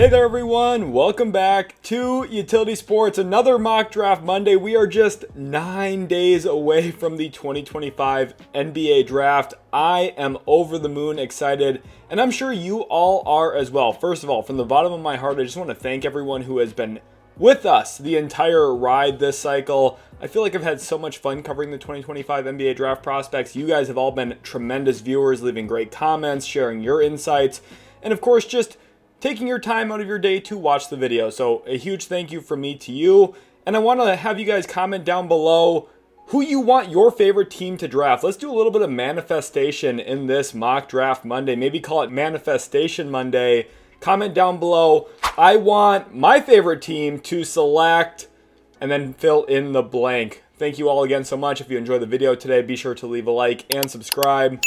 Hey there everyone, welcome back to Utility Sports, another mock draft Monday. We are just 9 days away from the 2025 NBA draft. I am over the moon excited, and I'm sure you all are as well. First of all, from the bottom of my heart, I just want to thank everyone who has been with us the entire ride this cycle. I feel like I've had so much fun covering the 2025 NBA draft prospects. You guys have all been tremendous viewers, leaving great comments, sharing your insights, and of course just taking your time out of your day to watch the video. So a huge thank you from me to you. And I want to have you guys comment down below who you want your favorite team to draft. Let's do a little bit of manifestation in this mock draft Monday. Maybe call it Manifestation Monday. Comment down below, I want my favorite team to select, and then fill in the blank. Thank you all again so much. If you enjoyed the video today, be sure to leave a like and subscribe.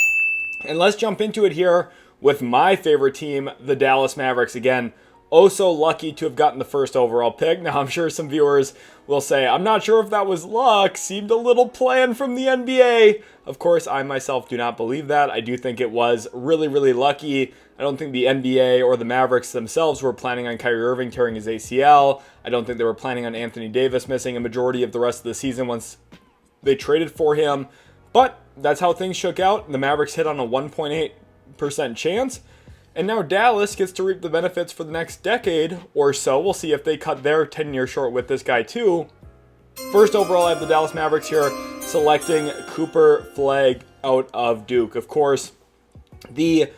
And let's jump into it here with my favorite team, the Dallas Mavericks. Again, oh so lucky to have gotten the first overall pick. Now, I'm sure some viewers will say, I'm not sure if that was luck, seemed a little planned from the NBA. Of course, I myself do not believe that. I do think it was really, really lucky. I don't think the NBA or the Mavericks themselves were planning on Kyrie Irving tearing his ACL. I don't think they were planning on Anthony Davis missing a majority of the rest of the season once they traded for him. But that's how things shook out. The Mavericks hit on a 1.8% chance, and now Dallas gets to reap the benefits for the next decade or so. We'll see if they cut their 10-year short with this guy too. First overall, I have the Dallas Mavericks here selecting Cooper Flagg out of Duke. Of course, the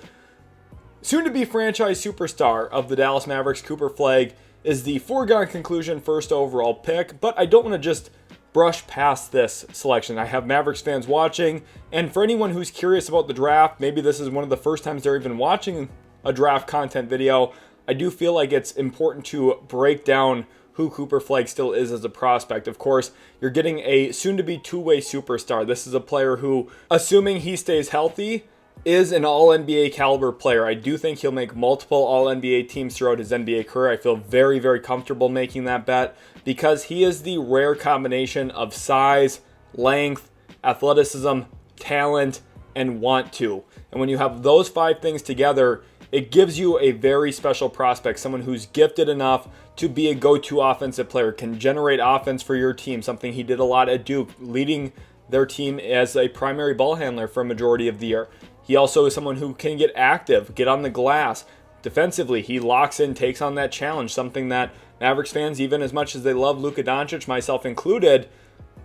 soon-to-be franchise superstar of the Dallas Mavericks, Cooper Flagg, is the foregone conclusion first overall pick, but I don't want to just brush past this selection. I have Mavericks fans watching, and for anyone who's curious about the draft, maybe this is one of the first times they're even watching a draft content video, I do feel like it's important to break down who Cooper Flagg still is as a prospect. Of course, you're getting a soon-to-be two-way superstar. This is a player who, assuming he stays healthy, is an all-NBA caliber player. I do think he'll make multiple all-NBA teams throughout his NBA career. I feel very, very comfortable making that bet because he is the rare combination of size, length, athleticism, talent, and want to. And when you have those five things together, it gives you a very special prospect, someone who's gifted enough to be a go-to offensive player, can generate offense for your team, something he did a lot at Duke, leading their team as a primary ball handler for a majority of the year. He also is someone who can get active, get on the glass. Defensively, he locks in, takes on that challenge, something that Mavericks fans, even as much as they love Luka Doncic, myself included,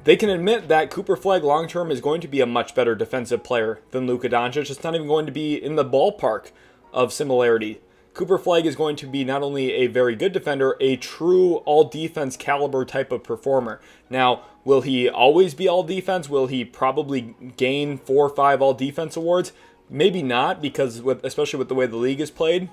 they can admit that Cooper Flagg long-term is going to be a much better defensive player than Luka Doncic. It's not even going to be in the ballpark of similarity. Cooper Flagg is going to be not only a very good defender, a true all-defense caliber type of performer. Now, will he always be all-defense? Will he probably gain 4 or 5 all-defense awards? Maybe not, because especially with the way the league is played,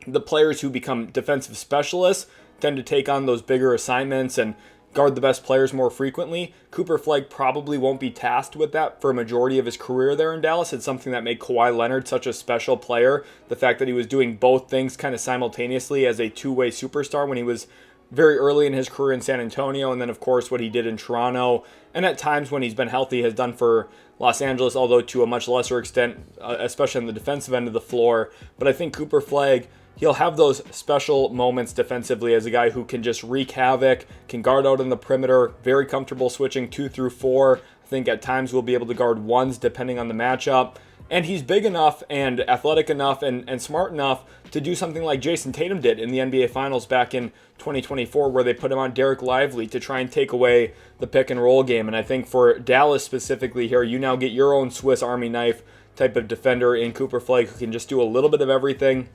the players who become defensive specialists tend to take on those bigger assignments and guard the best players more frequently. Cooper Flagg probably won't be tasked with that for a majority of his career there in Dallas. It's something that made Kawhi Leonard such a special player. The fact that he was doing both things kind of simultaneously as a two-way superstar when he was very early in his career in San Antonio, and then of course what he did in Toronto, and at times when he's been healthy has done for Los Angeles, although to a much lesser extent, especially on the defensive end of the floor. But I think Cooper Flagg, he'll have those special moments defensively as a guy who can just wreak havoc, can guard out on the perimeter, very comfortable switching 2 through 4. I think at times we'll be able to guard ones depending on the matchup. And he's big enough and athletic enough and smart enough to do something like Jason Tatum did in the NBA Finals back in 2024, where they put him on Derik Lively to try and take away the pick and roll game. And I think for Dallas specifically here, you now get your own Swiss Army knife type of defender in Cooper Flagg who can just do a little bit of everything,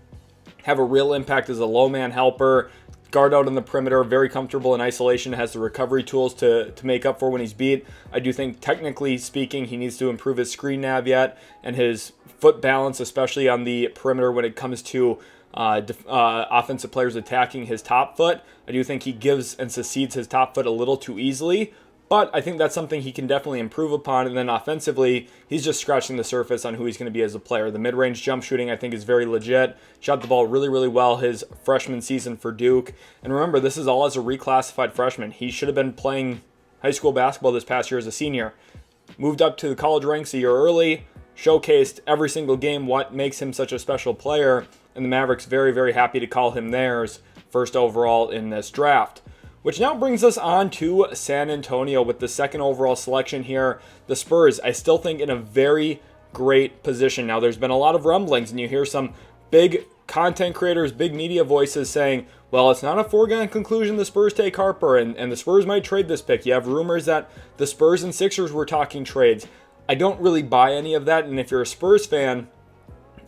have a real impact as a low man helper, guard out on the perimeter, very comfortable in isolation, has the recovery tools to make up for when he's beat. I do think, technically speaking, he needs to improve his screen nav yet and his foot balance, especially on the perimeter when it comes to offensive players attacking his top foot. I do think he gives and succeeds his top foot a little too easily, but I think that's something he can definitely improve upon. And then offensively, he's just scratching the surface on who he's going to be as a player. The mid-range jump shooting, I think, is very legit. Shot the ball really, really well his freshman season for Duke. And remember, this is all as a reclassified freshman. He should have been playing high school basketball this past year as a senior. Moved up to the college ranks a year early, showcased every single game what makes him such a special player, and the Mavericks very, very happy to call him theirs first overall in this draft. Which now brings us on to San Antonio with the second overall selection here. The Spurs, I still think, in a very great position. Now, there's been a lot of rumblings, and you hear some big content creators, big media voices saying, well, it's not a foregone conclusion the Spurs take Harper, and the Spurs might trade this pick. You have rumors that the Spurs and Sixers were talking trades. I don't really buy any of that, and if you're a Spurs fan,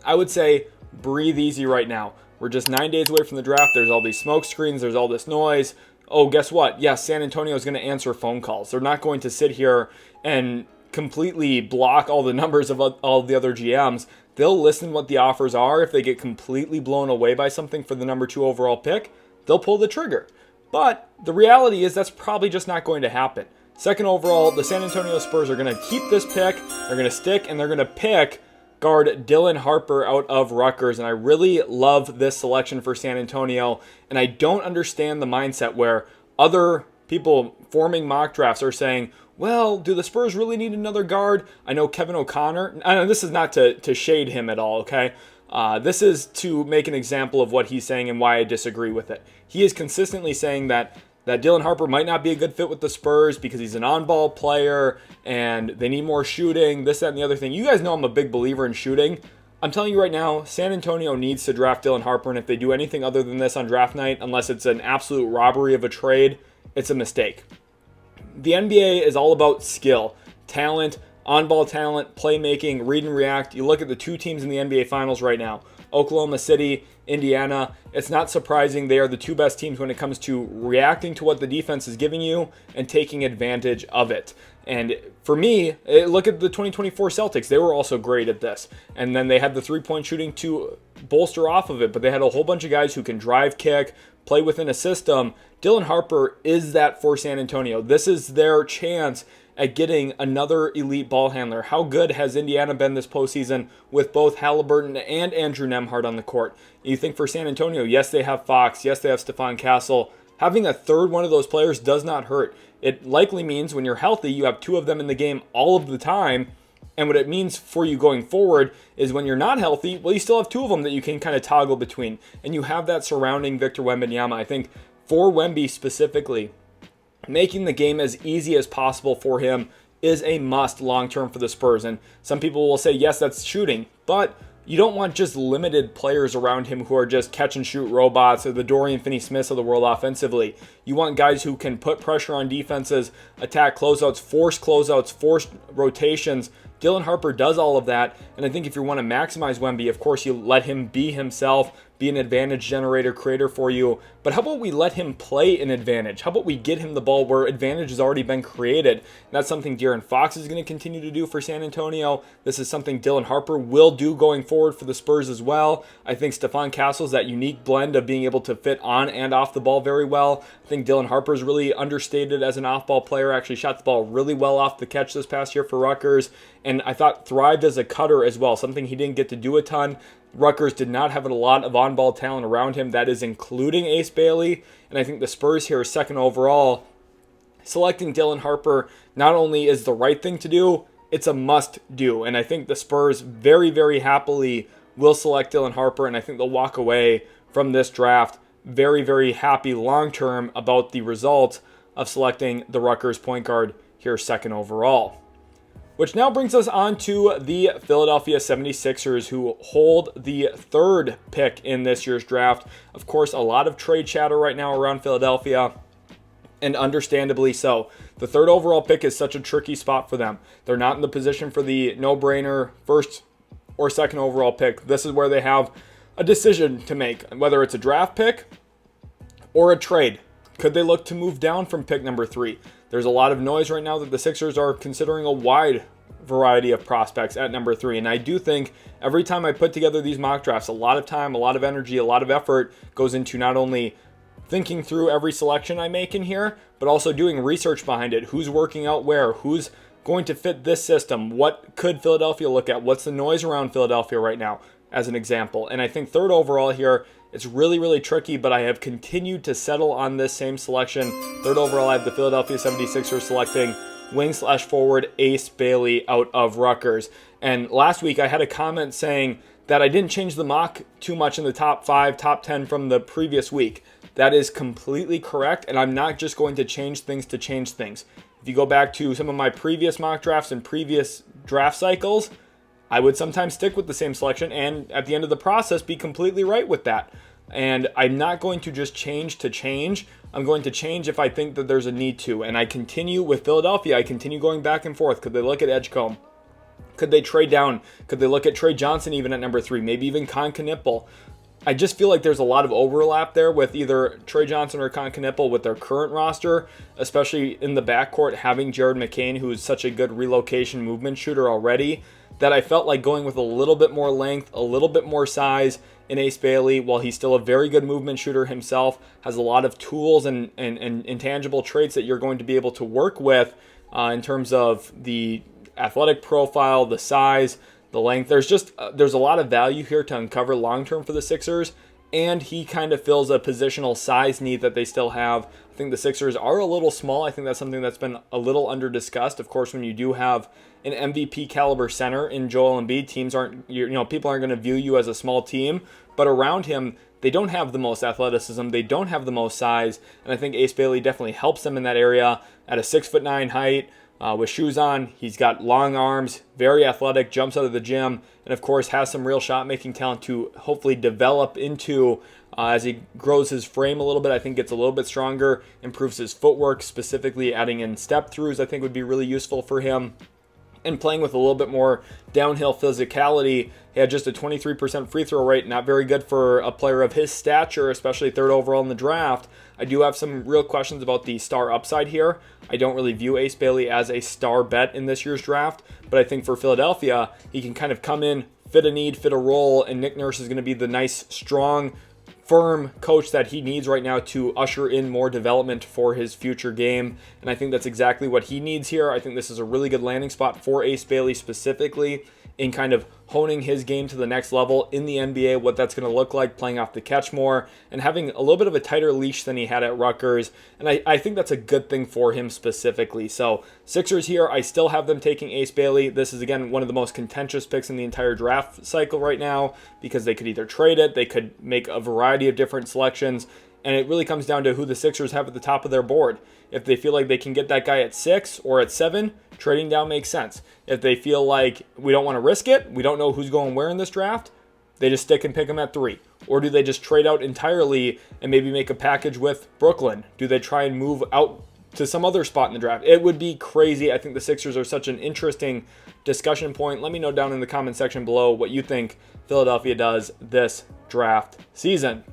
I would say breathe easy right now. We're just 9 days away from the draft. There's all these smoke screens. There's all this noise. Oh, guess what? Yes, San Antonio is going to answer phone calls. They're not going to sit here and completely block all the numbers of all the other GMs. They'll listen what the offers are. If they get completely blown away by something for the number 2 overall pick, they'll pull the trigger. But the reality is that's probably just not going to happen. Second overall, the San Antonio Spurs are going to keep this pick. They're going to stick, and they're going to pick guard Dylan Harper out of Rutgers. And I really love this selection for San Antonio. And I don't understand the mindset where other people forming mock drafts are saying, well, do the Spurs really need another guard? I know Kevin O'Connor. I know this is not to shade him at all, okay? This is to make an example of what he's saying and why I disagree with it. He is consistently saying that Dylan Harper might not be a good fit with the Spurs because he's an on-ball player and they need more shooting, this, that, and the other thing. You guys know I'm a big believer in shooting. I'm telling you right now, San Antonio needs to draft Dylan Harper, and if they do anything other than this on draft night, unless it's an absolute robbery of a trade, it's a mistake. The NBA is all about skill, talent, on-ball talent, playmaking, read and react. You look at the two teams in the NBA Finals right now, Oklahoma City, Indiana. It's not surprising they are the two best teams when it comes to reacting to what the defense is giving you and taking advantage of it. And for me, look at the 2024 Celtics. They were also great at this. And then they had the three-point shooting to bolster off of it, but they had a whole bunch of guys who can drive, kick, play within a system. Dylan Harper is that for San Antonio. This is their chance at getting another elite ball handler. How good has Indiana been this postseason with both Halliburton and Andrew Nembhard on the court? You think for San Antonio, yes, they have Fox, yes, they have Stephon Castle. Having a third one of those players does not hurt. It likely means when you're healthy, you have two of them in the game all of the time. And what it means for you going forward is when you're not healthy, well, you still have two of them that you can kind of toggle between. And you have that surrounding Victor Wembanyama. I think for Wemby specifically, making the game as easy as possible for him is a must long-term for the Spurs. And some people will say, yes, that's shooting. But you don't want just limited players around him who are just catch-and-shoot robots or the Dorian Finney-Smiths of the world offensively. You want guys who can put pressure on defenses, attack closeouts, force rotations. Dylan Harper does all of that, and I think if you want to maximize Wemby, of course you let him be himself, be an advantage generator, creator for you, but how about we let him play an advantage? How about we get him the ball where advantage has already been created? And that's something De'Aaron Fox is going to continue to do for San Antonio. This is something Dylan Harper will do going forward for the Spurs as well. I think Stephon Castle's that unique blend of being able to fit on and off the ball very well. I think Dylan Harper's really understated as an off-ball player, actually shot the ball really well off the catch this past year for Rutgers, and I thought thrived as a cutter as well, something he didn't get to do a ton. Rutgers did not have a lot of on-ball talent around him, that is including Ace Bailey, and I think the Spurs here, second overall, selecting Dylan Harper not only is the right thing to do, it's a must-do, and I think the Spurs very, very happily will select Dylan Harper, and I think they'll walk away from this draft very, very happy long-term about the result of selecting the Rutgers point guard here second overall. Which now brings us on to the Philadelphia 76ers, who hold the third pick in this year's draft. Of course, a lot of trade chatter right now around Philadelphia, and understandably so. The third overall pick is such a tricky spot for them. They're not in the position for the no-brainer first or second overall pick. This is where they have a decision to make, whether it's a draft pick or a trade. Could they look to move down from pick number 3? There's a lot of noise right now that the Sixers are considering a wide variety of prospects at number 3. And I do think every time I put together these mock drafts, a lot of time, a lot of energy, a lot of effort goes into not only thinking through every selection I make in here, but also doing research behind it. Who's working out where? Who's going to fit this system? What could Philadelphia look at? What's the noise around Philadelphia right now, as an example? And I think third overall here, it's really, really tricky, but I have continued to settle on this same selection. Third overall, I have the Philadelphia 76ers selecting wing/forward Ace Bailey out of Rutgers. And last week I had a comment saying that I didn't change the mock too much in the top 5, top 10 from the previous week. That is completely correct, and I'm not just going to change things to change things. If you go back to some of my previous mock drafts and previous draft cycles, I would sometimes stick with the same selection and at the end of the process be completely right with that. And I'm not going to just change to change. I'm going to change if I think that there's a need to. And I continue with Philadelphia. I continue going back and forth. Could they look at Edgecombe? Could they trade down? Could they look at Trey Johnson even at number 3? Maybe even Knueppel? I just feel like there's a lot of overlap there with either Trey Johnson or Knueppel with their current roster, especially in the backcourt, having Jared McCain, who is such a good relocation movement shooter already, that I felt like going with a little bit more length, a little bit more size in Ace Bailey, while he's still a very good movement shooter himself, has a lot of tools and intangible traits that you're going to be able to work with in terms of the athletic profile, the size, the length. There's a lot of value here to uncover long-term for the Sixers, and he kind of fills a positional size need that they still have. I think the Sixers are a little small. I think that's something that's been a little under-discussed. Of course, when you do have an MVP caliber center in Joel Embiid, people aren't going to view you as a small team, but around him, they don't have the most athleticism, they don't have the most size, and I think Ace Bailey definitely helps them in that area at a 6'9" height. With shoes on, he's got long arms, very athletic, jumps out of the gym, and of course has some real shot-making talent to hopefully develop into as he grows his frame a little bit. I think gets a little bit stronger, improves his footwork, specifically adding in step-throughs I think would be really useful for him. And playing with a little bit more downhill physicality. He had just a 23% free throw rate, not very good for a player of his stature, especially 3rd overall in the draft. I do have some real questions about the star upside here. I don't really view Ace Bailey as a star bet in this year's draft, but I think for Philadelphia, he can kind of come in, fit a need, fit a role, and Nick Nurse is going to be the nice, strong, firm coach that he needs right now to usher in more development for his future game. And I think that's exactly what he needs here. I think this is a really good landing spot for Ace Bailey specifically in kind of honing his game to the next level in the NBA, what that's going to look like, playing off the catch more, and having a little bit of a tighter leash than he had at Rutgers. And I think that's a good thing for him specifically. So Sixers here, I still have them taking Ace Bailey. This is, again, one of the most contentious picks in the entire draft cycle right now because they could either trade it, they could make a variety of different selections, and it really comes down to who the Sixers have at the top of their board. If they feel like they can get that guy at 6 or at 7, trading down makes sense. If they feel like we don't want to risk it, we don't know who's going where in this draft, they just stick and pick him at 3. Or do they just trade out entirely and maybe make a package with Brooklyn? Do they try and move out to some other spot in the draft? It would be crazy. I think the Sixers are such an interesting discussion point. Let me know down in the comment section below what you think Philadelphia does this draft season.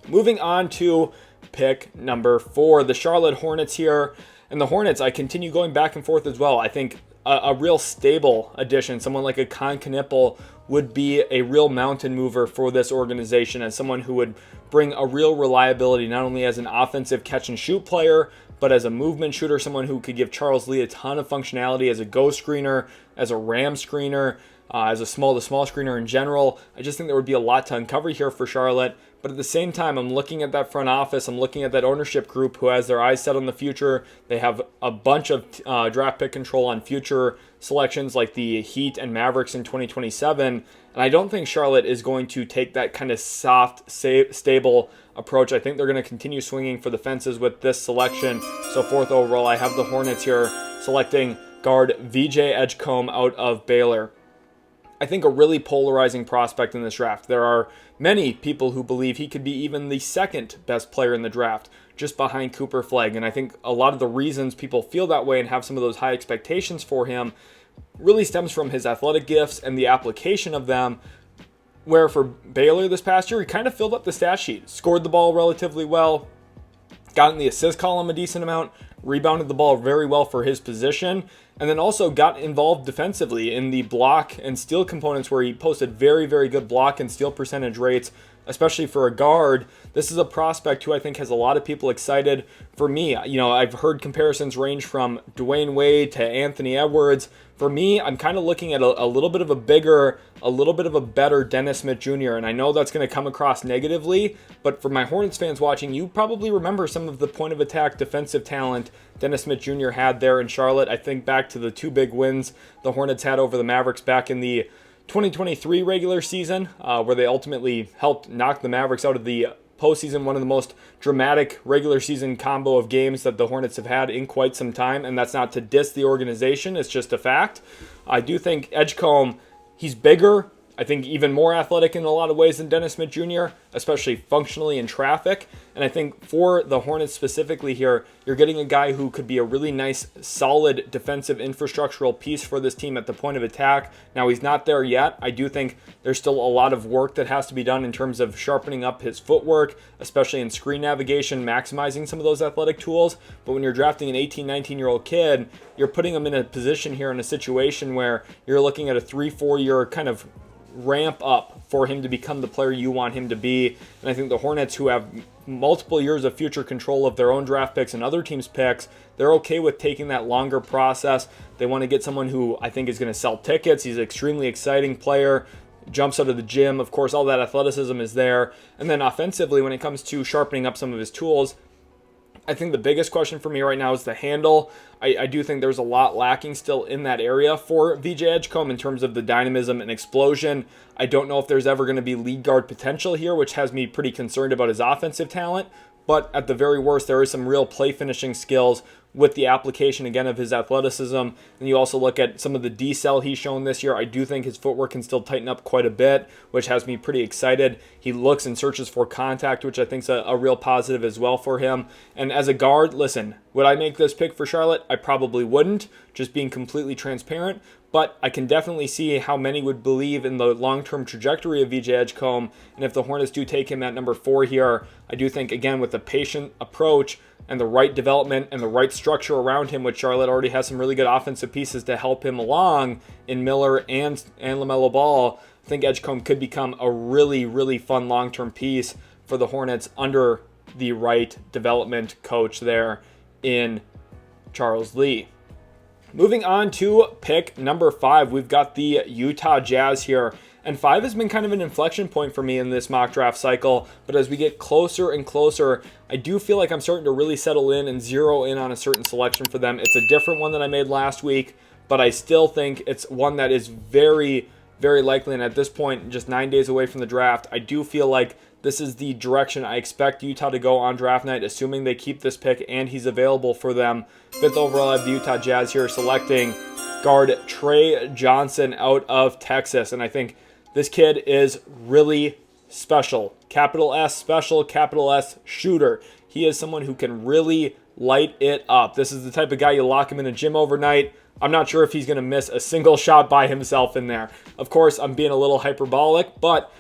Moving on to pick number 4, the Charlotte Hornets here. And the Hornets, I continue going back and forth as well. I think a real stable addition, someone like a Knueppel, would be a real mountain mover for this organization as someone who would bring a real reliability, not only as an offensive catch and shoot player, but as a movement shooter, someone who could give Charles Lee a ton of functionality as a go screener, as a ram screener, as a small-to-small screener in general. I just think there would be a lot to uncover here for Charlotte. But at the same time, I'm looking at that front office. I'm looking at that ownership group who has their eyes set on the future. They have a bunch of draft pick control on future selections like the Heat and Mavericks in 2027. And I don't think Charlotte is going to take that kind of soft, stable approach. I think they're going to continue swinging for the fences with this selection. So 4th overall, I have the Hornets here selecting guard VJ Edgecombe out of Baylor. I think a really polarizing prospect in this draft. There are many people who believe he could be even the 2nd best player in the draft, just behind Cooper Flagg. And I think a lot of the reasons people feel that way and have some of those high expectations for him really stems from his athletic gifts and the application of them, where for Baylor this past year, he kind of filled up the stat sheet, scored the ball relatively well, got in the assist column a decent amount, rebounded the ball very well for his position, and then also got involved defensively in the block and steal components where he posted very, very good block and steal percentage rates, especially for a guard, this is a prospect who I think has a lot of people excited. For me, I've heard comparisons range from Dwayne Wade to Anthony Edwards. For me, I'm kind of looking at a little bit of a better Dennis Smith Jr. And I know that's going to come across negatively, but for my Hornets fans watching, you probably remember some of the point of attack defensive talent Dennis Smith Jr. had there in Charlotte. I think back to the 2 big wins the Hornets had over the Mavericks back in the 2023 regular season, where they ultimately helped knock the Mavericks out of the postseason, one of the most dramatic regular season combo of games that the Hornets have had in quite some time, and that's not to diss the organization, it's just a fact. I do think Edgecombe, he's bigger, I think even more athletic in a lot of ways than Dennis Smith Jr., especially functionally in traffic. And I think for the Hornets specifically here, you're getting a guy who could be a really nice, solid defensive infrastructural piece for this team at the point of attack. Now, he's not there yet. I do think there's still a lot of work that has to be done in terms of sharpening up his footwork, especially in screen navigation, maximizing some of those athletic tools. But when you're drafting an 18, 19-year-old kid, you're putting him in a position here in a situation where you're looking at a 3-4 year kind of ramp up for him to become the player you want him to be. And I think the Hornets, who have multiple years of future control of their own draft picks and other teams' picks, they're okay with taking that longer process. They want to get someone who I think is going to sell tickets. He's an extremely exciting player, jumps out of the gym. Of course, all that athleticism is there. And then offensively, when it comes to sharpening up some of his tools, I think the biggest question for me right now is the handle. I do think there's a lot lacking still in that area for VJ Edgecombe in terms of the dynamism and explosion. I don't know if there's ever going to be lead guard potential here, which has me pretty concerned about his offensive talent. But at the very worst, there is some real play finishing skills with the application, again, of his athleticism. And you also look at some of the decel he's shown this year. I do think his footwork can still tighten up quite a bit, which has me pretty excited. He looks and searches for contact, which I think is a real positive as well for him. And as a guard, listen, would I make this pick for Charlotte? I probably wouldn't, just being completely transparent. But I can definitely see how many would believe in the long-term trajectory of VJ Edgecombe. And if the Hornets do take him at number 4 here, I do think, again, with a patient approach and the right development and the right structure around him, which Charlotte already has some really good offensive pieces to help him along in Miller and LaMelo Ball, I think Edgecombe could become a really, really fun long-term piece for the Hornets under the right development coach there in Charles Lee. Moving on to pick number 5, we've got the Utah Jazz here. And 5 has been kind of an inflection point for me in this mock draft cycle. But as we get closer and closer, I do feel like I'm starting to really settle in and zero in on a certain selection for them. It's a different one than I made last week, but I still think it's one that is very, very likely. And at this point, just 9 days away from the draft, I do feel like this is the direction I expect Utah to go on draft night, assuming they keep this pick and he's available for them. 5th overall, I have the Utah Jazz here selecting guard Trey Johnson out of Texas. And I think this kid is really special. Capital S special, capital S shooter. He is someone who can really light it up. This is the type of guy you lock him in a gym overnight. I'm not sure if he's going to miss a single shot by himself in there. Of course, I'm being a little hyperbolic, but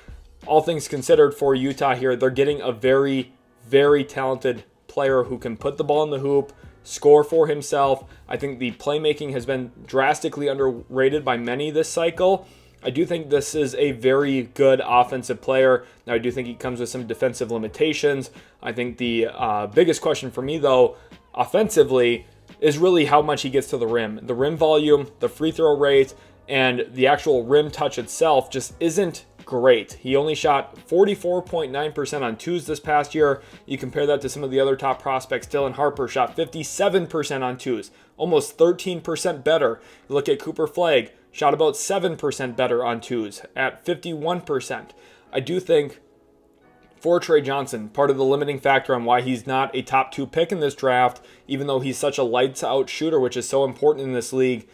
all things considered for Utah here, they're getting a very, very talented player who can put the ball in the hoop, score for himself. I think the playmaking has been drastically underrated by many this cycle. I do think this is a very good offensive player. Now, I do think he comes with some defensive limitations. I think the biggest question for me, though, offensively, is really how much he gets to the rim. The rim volume, the free throw rate, and the actual rim touch itself just isn't great. He only shot 44.9% on twos this past year. You compare that to some of the other top prospects. Dylan Harper shot 57% on twos, almost 13% better. You look at Cooper Flagg, shot about 7% better on twos at 51%. I do think for Trey Johnson, part of the limiting factor on why he's not a top 2 pick in this draft, even though he's such a lights out shooter, which is so important in this league,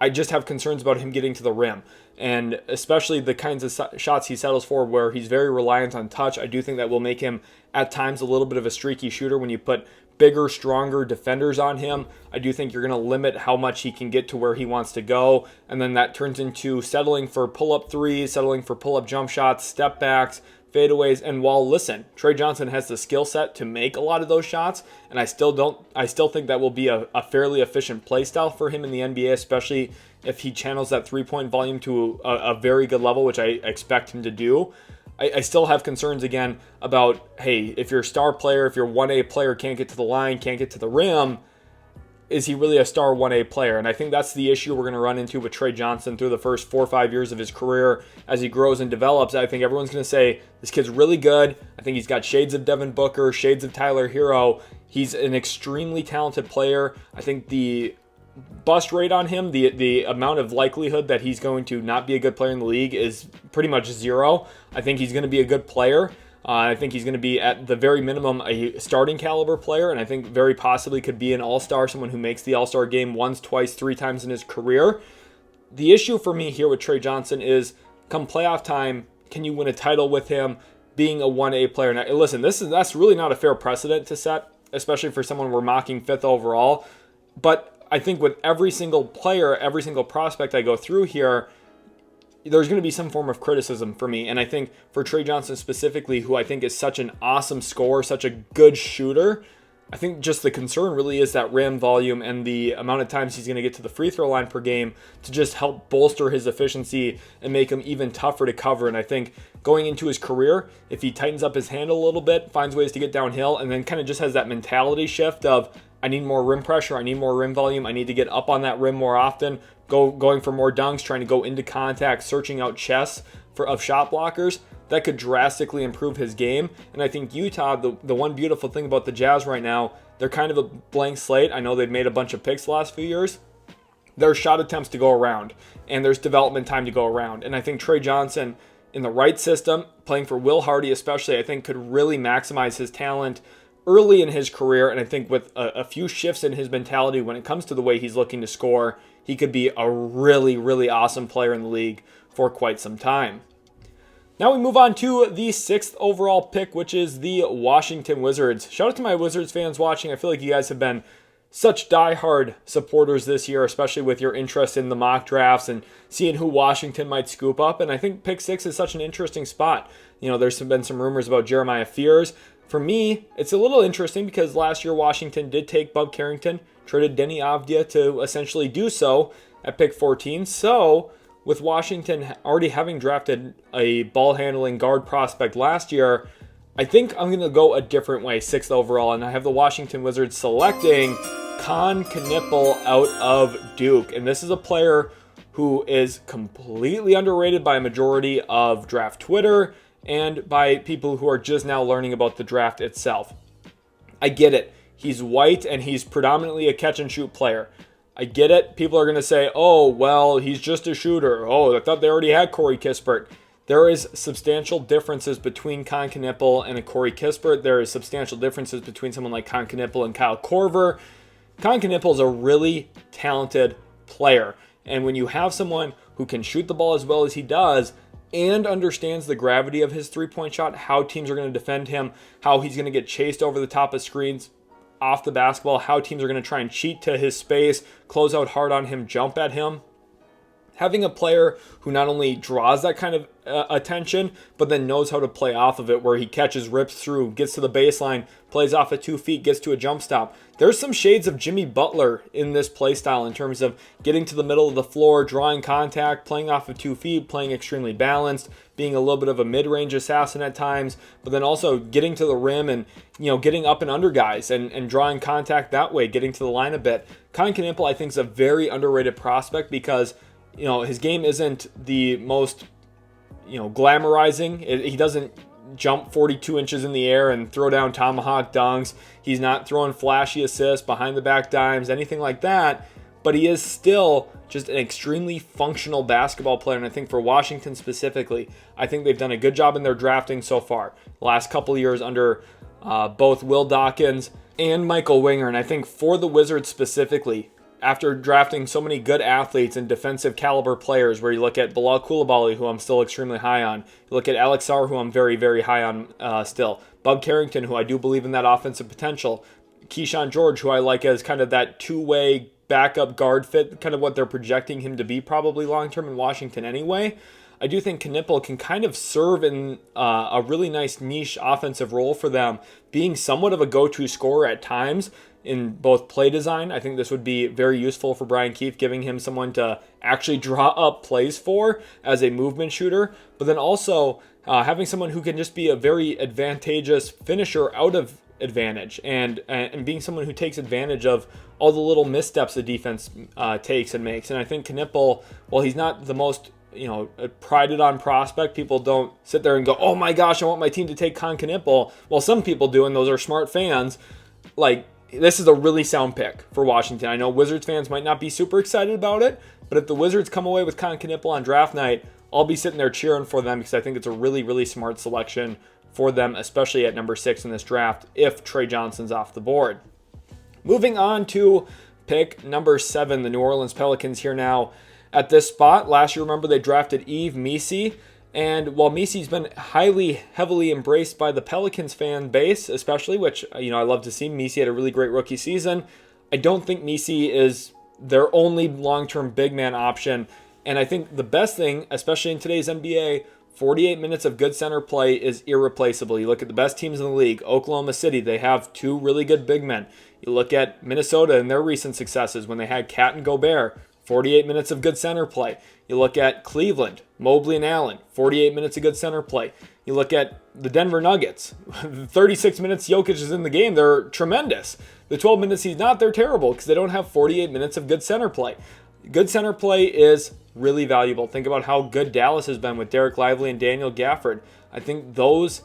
I just have concerns about him getting to the rim. And especially the kinds of shots he settles for where he's very reliant on touch. I do think that will make him at times a little bit of a streaky shooter when you put bigger, stronger defenders on him. I do think you're going to limit how much he can get to where he wants to go. And then that turns into settling for pull-up threes, settling for pull-up jump shots, step backs, fadeaways. And while, listen, Trey Johnson has the skill set to make a lot of those shots, and I still think that will be a fairly efficient play style for him in the NBA, especially if he channels that 3-point volume to a very good level, which I expect him to do. I still have concerns again about, hey, if your star player, if your 1A player can't get to the line, can't get to the rim, is he really a star 1A player? And I think that's the issue we're going to run into with Trey Johnson through the first 4 or 5 years of his career as he grows and develops. I think everyone's going to say, this kid's really good. I think he's got shades of Devin Booker, shades of Tyler Hero. He's an extremely talented player. I think the bust rate on him, the amount of likelihood that he's going to not be a good player in the league is pretty much zero. I think he's going to be a good player. I think he's going to be, at the very minimum, a starting caliber player, and I think very possibly could be an all-star, someone who makes the all-star game once, twice, 3 times in his career. The issue for me here with Trey Johnson is, come playoff time, can you win a title with him being a 1A player? Now, listen, that's really not a fair precedent to set, especially for someone we're mocking 5th overall. But I think with every single player, every single prospect I go through here, there's going to be some form of criticism for me. And I think for Trey Johnson specifically, who I think is such an awesome scorer, such a good shooter, I think just the concern really is that rim volume and the amount of times he's going to get to the free throw line per game to just help bolster his efficiency and make him even tougher to cover. And I think going into his career, if he tightens up his handle a little bit, finds ways to get downhill, and then kind of just has that mentality shift of, I need more rim pressure, I need more rim volume, I need to get up on that rim more often, going for more dunks, trying to go into contact, searching out chests of shot blockers, that could drastically improve his game. And I think Utah, the one beautiful thing about the Jazz right now, they're kind of a blank slate. I know they've made a bunch of picks the last few years. There's shot attempts to go around, and there's development time to go around. And I think Trey Johnson, in the right system, playing for Will Hardy especially, I think could really maximize his talent early in his career. And I think with a few shifts in his mentality when it comes to the way he's looking to score, he could be a really, really awesome player in the league for quite some time. Now we move on to the 6th overall pick, which is the Washington Wizards. Shout out to my Wizards fans watching. I feel like you guys have been such diehard supporters this year, especially with your interest in the mock drafts and seeing who Washington might scoop up. And I think pick 6 is such an interesting spot. You know, there's been some rumors about Jeremiah Fears. For me, it's a little interesting because last year Washington did take Bub Carrington, traded Denny Avdia to essentially do so at pick 14. So with Washington already having drafted a ball-handling guard prospect last year, I think I'm going to go a different way, 6th overall, and I have the Washington Wizards selecting Knueppel out of Duke. And this is a player who is completely underrated by a majority of draft Twitter and by people who are just now learning about the draft itself. I get it. He's white and he's predominantly a catch-and-shoot player. I get it. People are going to say, oh, well, he's just a shooter. Oh, I thought they already had Corey Kispert. There is substantial differences between Knueppel and a Corey Kispert. There is substantial differences between someone like Knueppel and Kyle Korver. Knueppel is a really talented player. And when you have someone who can shoot the ball as well as he does and understands the gravity of his three-point shot, how teams are going to defend him, how he's going to get chased over the top of screens off the basketball, how teams are going to try and cheat to his space, close out hard on him, jump at him. Having a player who not only draws that kind of attention, but then knows how to play off of it, where he catches, rips through, gets to the baseline, plays off at 2 feet, gets to a jump stop. There's some shades of Jimmy Butler in this play style in terms of getting to the middle of the floor, drawing contact, playing off of 2 feet, playing extremely balanced, being a little bit of a mid-range assassin at times, but then also getting to the rim and, getting up and under guys and drawing contact that way, getting to the line a bit. Knueppel, I think, is a very underrated prospect because his game isn't the most, glamorizing. He doesn't jump 42 inches in the air and throw down tomahawk dunks. He's not throwing flashy assists, behind the back dimes, anything like that. But he is still just an extremely functional basketball player. And I think for Washington specifically, I think they've done a good job in their drafting so far. The last couple of years under both Will Dawkins and Michael Winger. And I think for the Wizards specifically, after drafting so many good athletes and defensive caliber players, where you look at Bilal Coulibaly, who I'm still extremely high on, you look at Alex Sarr, who I'm very, very high on still, Bub Carrington, who I do believe in that offensive potential, Keyshawn George, who I like as kind of that two-way backup guard fit, kind of what they're projecting him to be probably long-term in Washington anyway. I do think Knueppel can kind of serve in a really nice niche offensive role for them, being somewhat of a go-to scorer at times, in both play design. I think this would be very useful for Brian Keefe, giving him someone to actually draw up plays for as a movement shooter, but then also having someone who can just be a very advantageous finisher out of advantage, and being someone who takes advantage of all the little missteps the defense takes and makes. And I think Knueppel, while he's not the most prided on prospect, people don't sit there and go, oh my gosh, I want my team to take Knueppel. Well, some people do, and those are smart fans. Like, this is a really sound pick for Washington. I know Wizards fans might not be super excited about it, but if the Wizards come away with Knueppel on draft night, I'll be sitting there cheering for them, because I think it's a really, really smart selection for them, especially at number 6 in this draft if Trey Johnson's off the board. Moving on to pick number 7, the New Orleans Pelicans here now at this spot. Last year, remember, they drafted Yves Missi, and while Missi's been heavily embraced by the Pelicans fan base, especially, which I love to see. Missi had a really great rookie season. I don't think Missi is their only long-term big man option, and I think the best thing, especially in today's NBA, 48 minutes of good center play is irreplaceable. You look at the best teams in the league, Oklahoma City, they have 2 really good big men. You look at Minnesota and their recent successes when they had Cat and Gobert, 48 minutes of good center play. You look at Cleveland, Mobley and Allen, 48 minutes of good center play. You look at the Denver Nuggets, 36 minutes Jokic is in the game, they're tremendous. The 12 minutes he's not, they're terrible because they don't have 48 minutes of good center play. Good center play is really valuable. Think about how good Dallas has been with Derik Lively and Daniel Gafford. I think those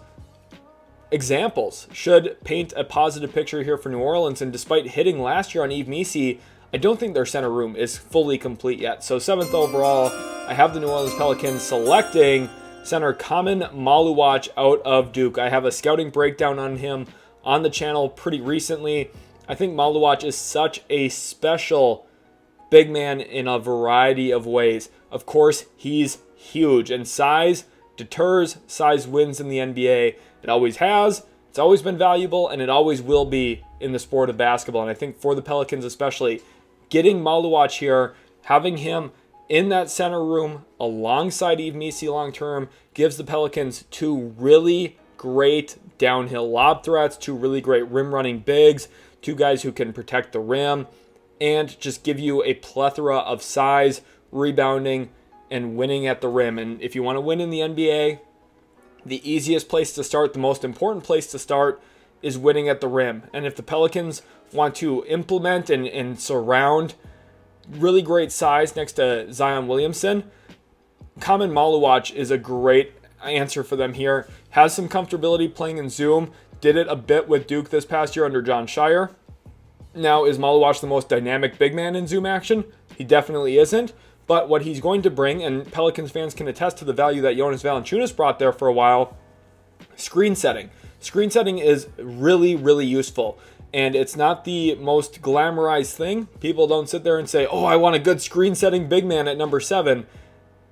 examples should paint a positive picture here for New Orleans, and despite hitting last year on Yves Missi, I don't think their center room is fully complete yet. So 7th overall, I have the New Orleans Pelicans selecting center Khaman Maluach out of Duke. I have a scouting breakdown on him on the channel pretty recently. I think Maluach is such a special big man in a variety of ways. Of course, he's huge, and size deters, size wins in the NBA. It always has, it's always been valuable, and it always will be in the sport of basketball. And I think for the Pelicans especially, getting Maluach here, having him in that center room alongside Yves Missi long-term, gives the Pelicans 2 really great downhill lob threats, 2 really great rim-running bigs, 2 guys who can protect the rim, and just give you a plethora of size, rebounding, and winning at the rim. And if you want to win in the NBA, the easiest place to start, the most important place to start, is winning at the rim. And if the Pelicans want to implement and surround really great size next to Zion Williamson, Khaman Maluach is a great answer for them here. Has some comfortability playing in Zoom. Did it a bit with Duke this past year under John Shire. Now, is Maluach the most dynamic big man in Zoom action? He definitely isn't. But what he's going to bring, and Pelicans fans can attest to the value that Jonas Valanciunas brought there for a while, screen setting. Screen setting is really, really useful. And it's not the most glamorized thing. People don't sit there and say, oh, I want a good screen setting big man at number 7.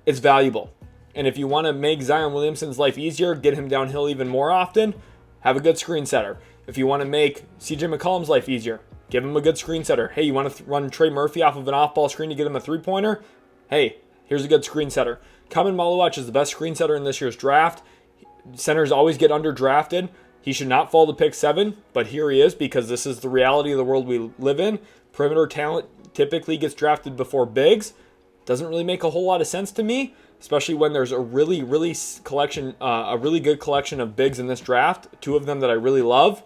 It's valuable. And if you want to make Zion Williamson's life easier, get him downhill even more often, have a good screen setter. If you want to make CJ McCollum's life easier, give him a good screen setter. Hey, you want to run Trey Murphy off of an off-ball screen to get him a three-pointer? Hey, here's a good screen setter. Khaman Maluach is the best screen setter in this year's draft. Centers always get underdrafted. He should not fall to pick 7, but here he is because this is the reality of the world we live in. Perimeter talent typically gets drafted before bigs. Doesn't really make a whole lot of sense to me, especially when there's a really good collection of bigs in this draft. 2 of them that I really love.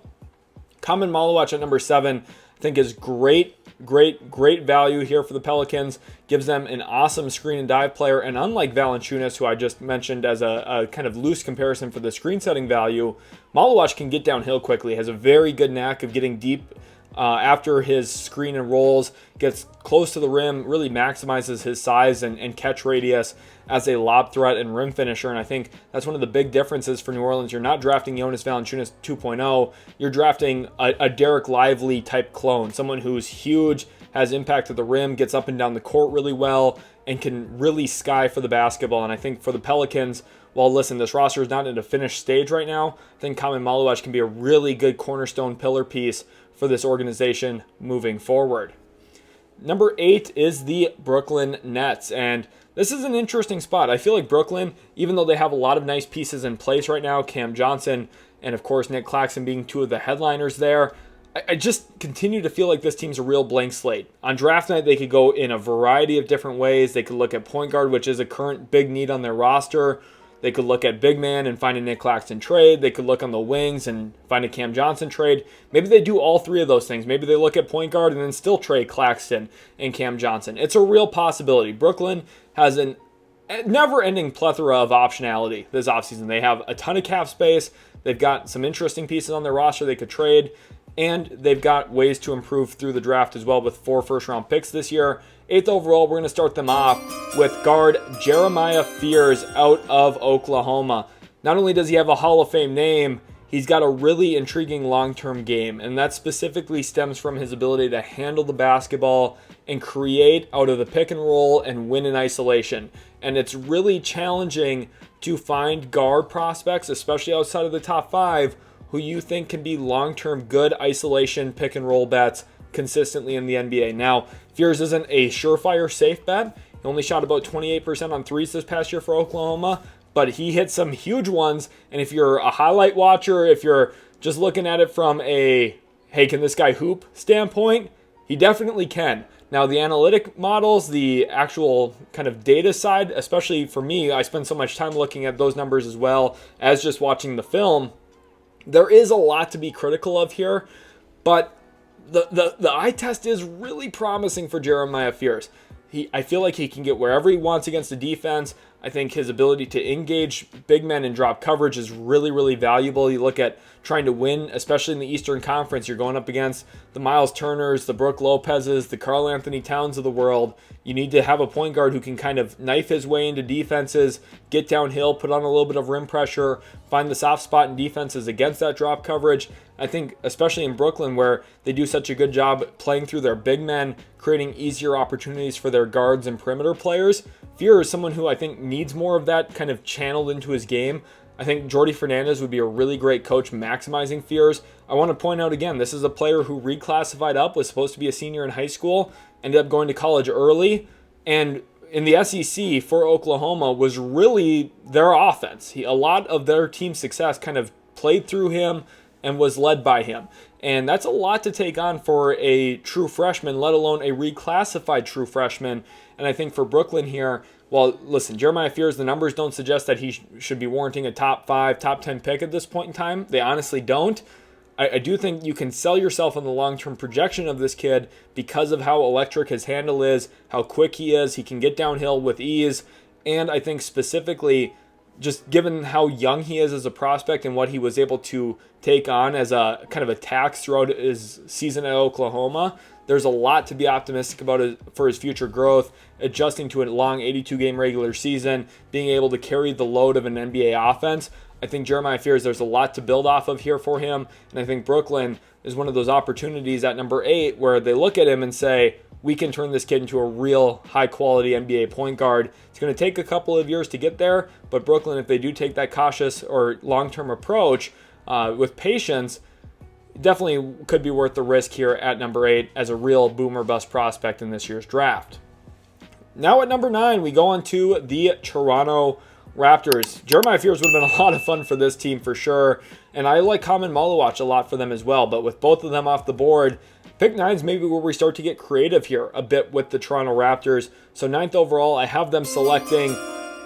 Khaman Maluach at number 7, I think is great value here for the Pelicans. Gives them an awesome screen and dive player, and unlike Valanciunas, who I just mentioned as a kind of loose comparison for the screen setting value, Maluach can get downhill quickly, has a very good knack of getting deep after his screen and rolls, gets close to the rim, really maximizes his size and catch radius as a lob threat and rim finisher. And I think that's one of the big differences for New Orleans. You're not drafting Jonas Valanciunas 2.0. You're drafting a Derik Lively type clone, someone who's huge, has impact at the rim, gets up and down the court really well, and can really sky for the basketball. And I think for the Pelicans, well, listen, this roster is not in a finished stage right now. I think Khaman Maluach can be a really good cornerstone pillar piece for this organization moving forward. Number 8 is the Brooklyn Nets, and this is an interesting spot. I feel like Brooklyn, even though they have a lot of nice pieces in place right now, Cam Johnson and of course Nick Claxton being 2 of the headliners there, I just continue to feel like this team's a real blank slate. On draft night, they could go in a variety of different ways. They could look at point guard, which is a current big need on their roster. They could look at big man and find a Nick Claxton trade. They could look on the wings and find a Cam Johnson trade. Maybe they do all three of those things. Maybe they look at point guard and then still trade Claxton and Cam Johnson. It's a real possibility. Brooklyn has a never-ending plethora of optionality this offseason. They have a ton of cap space. They've got some interesting pieces on their roster they could trade. And they've got ways to improve through the draft as well with 4 first-round picks this year. 8th overall, we're going to start them off with guard Jeremiah Fears out of Oklahoma. Not only does he have a Hall of Fame name, he's got a really intriguing long-term game. And that specifically stems from his ability to handle the basketball and create out of the pick and roll and win in isolation. And it's really challenging to find guard prospects, especially outside of the top 5, who you think can be long-term good isolation pick and roll bets consistently in the NBA. Now, Fears isn't a surefire safe bet. He only shot about 28% on threes this past year for Oklahoma, but he hit some huge ones. And if you're a highlight watcher, if you're just looking at it from a, hey, can this guy hoop standpoint, he definitely can. Now, the analytic models, the actual kind of data side, especially for me, I spend so much time looking at those numbers as well as just watching the film. There is a lot to be critical of here, but the eye test is really promising for Jeremiah Fears. I feel like he can get wherever he wants against the defense. I think his ability to engage big men and drop coverage is really, really valuable. You look at trying to win, especially in the Eastern Conference. You're going up against the Miles Turners, the Brook Lopez's, the Karl Anthony Towns of the world. You need to have a point guard who can kind of knife his way into defenses, get downhill, put on a little bit of rim pressure, find the soft spot in defenses against that drop coverage. I think especially in Brooklyn, where they do such a good job playing through their big men, creating easier opportunities for their guards and perimeter players, Fear is someone who I think needs more of that kind of channeled into his game. I think Jordi Fernandez would be a really great coach maximizing Fears. I want to point out again, this is a player who reclassified up, was supposed to be a senior in high school, ended up going to college early, and in the SEC for Oklahoma was really their offense. A lot of their team's success kind of played through him and was led by him. And that's a lot to take on for a true freshman, let alone a reclassified true freshman. And I think for Brooklyn here, well, listen, Jeremiah Fears, the numbers don't suggest that he should be warranting a top 5, top 10 pick at this point in time. They honestly don't. I do think you can sell yourself on the long-term projection of this kid because of how electric his handle is, how quick he is. He can get downhill with ease. And I think specifically, just given how young he is as a prospect and what he was able to take on as a kind of a tax throughout his season at Oklahoma, there's a lot to be optimistic about for his future growth, adjusting to a long 82-game regular season, being able to carry the load of an NBA offense. I think Jeremiah Fears, there's a lot to build off of here for him, and I think Brooklyn is one of those opportunities at number 8 where they look at him and say, we can turn this kid into a real high-quality NBA point guard. It's going to take a couple of years to get there, but Brooklyn, if they do take that cautious or long-term approach with patience, definitely could be worth the risk here at number 8 as a real boomer bust prospect in this year's draft. Now at number 9, we go on to the Toronto Raptors. Jeremiah Fears would have been a lot of fun for this team for sure, and I like Khaman Maluach a lot for them as well, but with both of them off the board, pick 9 is maybe where we start to get creative here a bit with the Toronto Raptors. So 9th overall, I have them selecting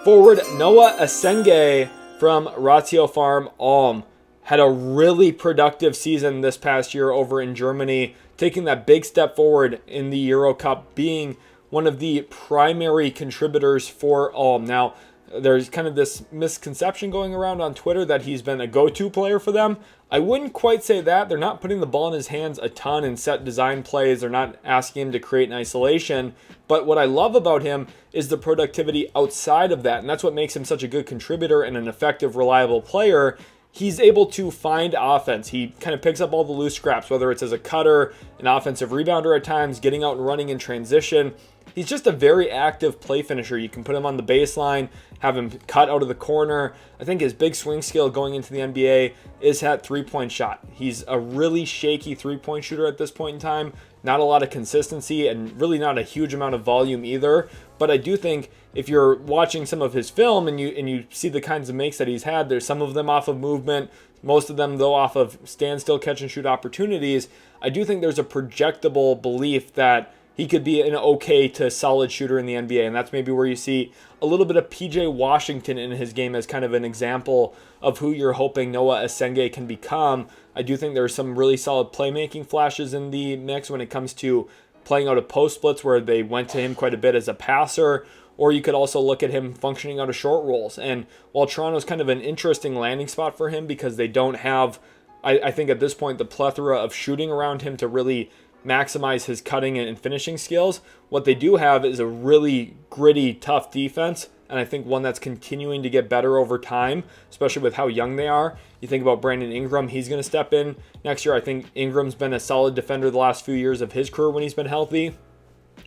forward Noah Essengue from Ratio Farm Ulm. Had a really productive season this past year over in Germany, taking that big step forward in the Euro Cup, being one of the primary contributors for Ulm. Now, there's kind of this misconception going around on Twitter that he's been a go-to player for them. I wouldn't quite say that. They're not putting the ball in his hands a ton in set design plays. They're not asking him to create an isolation. But what I love about him is the productivity outside of that. And that's what makes him such a good contributor and an effective, reliable player. He's able to find offense. He kind of picks up all the loose scraps, whether it's as a cutter, an offensive rebounder at times, getting out and running in transition. He's just a very active play finisher. You can put him on the baseline, have him cut out of the corner. I think his big swing skill going into the NBA is that three-point shot. He's a really shaky three-point shooter at this point in time. Not a lot of consistency and really not a huge amount of volume either. But I do think if you're watching some of his film and you see the kinds of makes that he's had, there's some of them off of movement, most of them though off of standstill catch and shoot opportunities. I do think there's a projectable belief that he could be an okay to solid shooter in the NBA, and that's maybe where you see a little bit of PJ Washington in his game as kind of an example of who you're hoping Noah Essengue can become. I do think there's some really solid playmaking flashes in the mix when it comes to playing out of post splits where they went to him quite a bit as a passer, or you could also look at him functioning out of short rolls. And while Toronto's kind of an interesting landing spot for him because they don't have, I think at this point, the plethora of shooting around him to really maximize his cutting and finishing skills, what they do have is a really gritty, tough defense, and I think one that's continuing to get better over time, especially with how young they are. You think about Brandon Ingram, he's going to step in next year. I think Ingram's been a solid defender the last few years of his career when he's been healthy.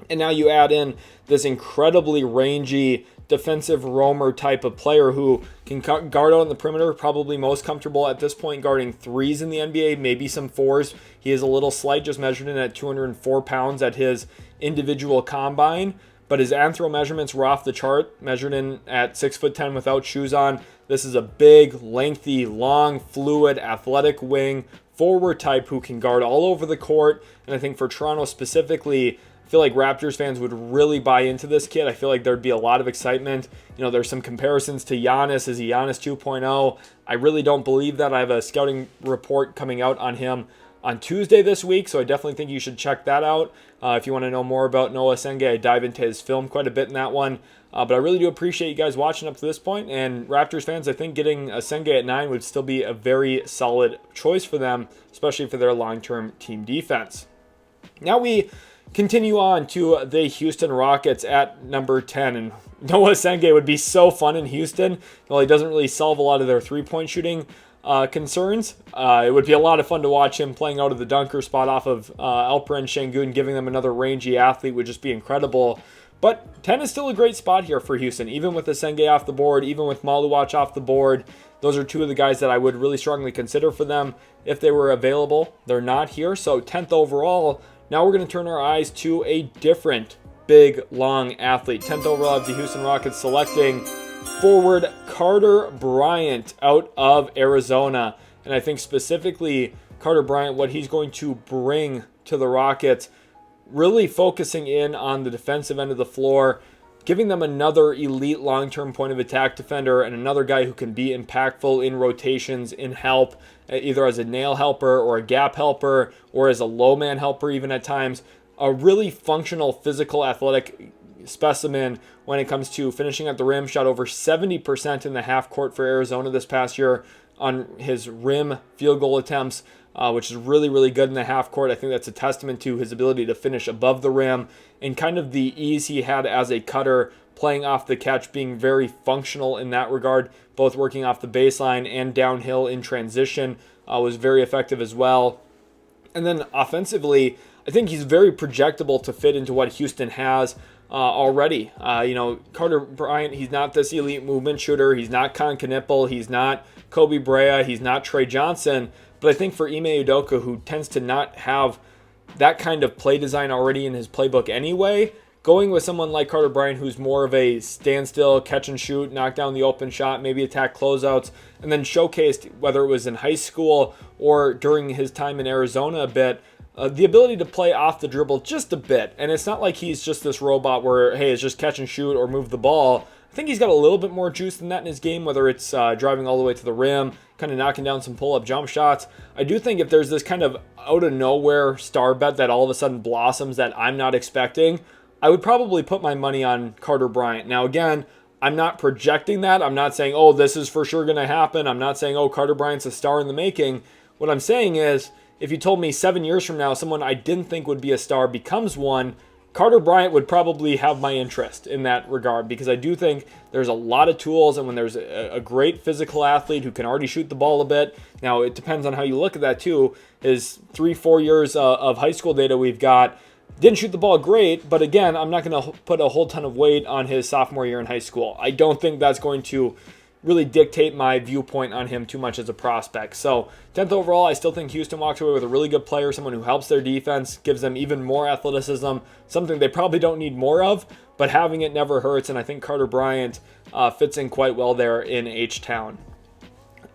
And now you add in this incredibly rangy defensive roamer type of player who can guard out on the perimeter, probably most comfortable at this point guarding threes in the NBA, maybe some fours. He is a little slight, just measured in at 204 pounds at his individual combine, but his anthro measurements were off the chart, measured in at 6'10" without shoes on. This is a big, lengthy, long, fluid, athletic wing forward type who can guard all over the court. And I think for Toronto specifically, I feel like Raptors fans would really buy into this kid. I feel like there'd be a lot of excitement. You know, there's some comparisons to Giannis. Is he Giannis 2.0? I really don't believe that. I have a scouting report coming out on him on Tuesday this week, so I definitely think you should check that out. If you want to know more about Noah Essengue, I dive into his film quite a bit in that one. But I really do appreciate you guys watching up to this point. And Raptors fans, I think getting Essengue at 9 would still be a very solid choice for them, especially for their long-term team defense. Now we continue on to the Houston Rockets at number 10. And Noah Essengue would be so fun in Houston. Well, he doesn't really solve a lot of their three-point shooting concerns. It would be a lot of fun to watch him playing out of the dunker spot off of Alperen Sengun, giving them another rangy athlete would just be incredible. But 10 is still a great spot here for Houston, even with Essengue off the board, even with Maluach off the board. Those are two of the guys that I would really strongly consider for them if they were available. They're not here, so 10th overall. Now we're going to turn our eyes to a different big, long athlete. 10th overall of the Houston Rockets selecting forward Carter Bryant out of Arizona. And I think specifically Carter Bryant, what he's going to bring to the Rockets, really focusing in on the defensive end of the floor, giving them another elite long-term point of attack defender and another guy who can be impactful in rotations, in help, either as a nail helper or a gap helper or as a low man helper even at times. A really functional, physical, athletic specimen when it comes to finishing at the rim. Shot over 70% in the half court for Arizona this past year on his rim field goal attempts, which is really, really good in the half court. I think that's a testament to his ability to finish above the rim and kind of the ease he had as a cutter, playing off the catch, being very functional in that regard, both working off the baseline and downhill in transition, was very effective as well. And then offensively, I think he's very projectable to fit into what Houston has already. Carter Bryant, he's not this elite movement shooter. He's not Knueppel. He's not Kobe Bryant. He's not Trey Johnson. But I think for Ime Udoka, who tends to not have that kind of play design already in his playbook anyway, going with someone like Carter Bryant, who's more of a standstill, catch and shoot, knock down the open shot, maybe attack closeouts, and then showcased, whether it was in high school or during his time in Arizona a bit, the ability to play off the dribble just a bit. And it's not like he's just this robot where, hey, it's just catch and shoot or move the ball. I think he's got a little bit more juice than that in his game, whether it's driving all the way to the rim, kind of knocking down some pull-up jump shots. I do think if there's this kind of out-of-nowhere star bet that all of a sudden blossoms that I'm not expecting, I would probably put my money on Carter Bryant. Now, again, I'm not projecting that. I'm not saying, oh, this is for sure going to happen. I'm not saying, oh, Carter Bryant's a star in the making. What I'm saying is, if you told me 7 years from now someone I didn't think would be a star becomes one, Carter Bryant would probably have my interest in that regard, because I do think there's a lot of tools, and when there's a great physical athlete who can already shoot the ball a bit, now it depends on how you look at that too. His 3-4 years of high school data we've got, didn't shoot the ball great, but again, I'm not going to put a whole ton of weight on his sophomore year in high school. I don't think that's going to really dictate my viewpoint on him too much as a prospect. So 10th overall, I still think Houston walks away with a really good player, someone who helps their defense, gives them even more athleticism, something they probably don't need more of, but having it never hurts, and I think Carter Bryant fits in quite well there in H-Town.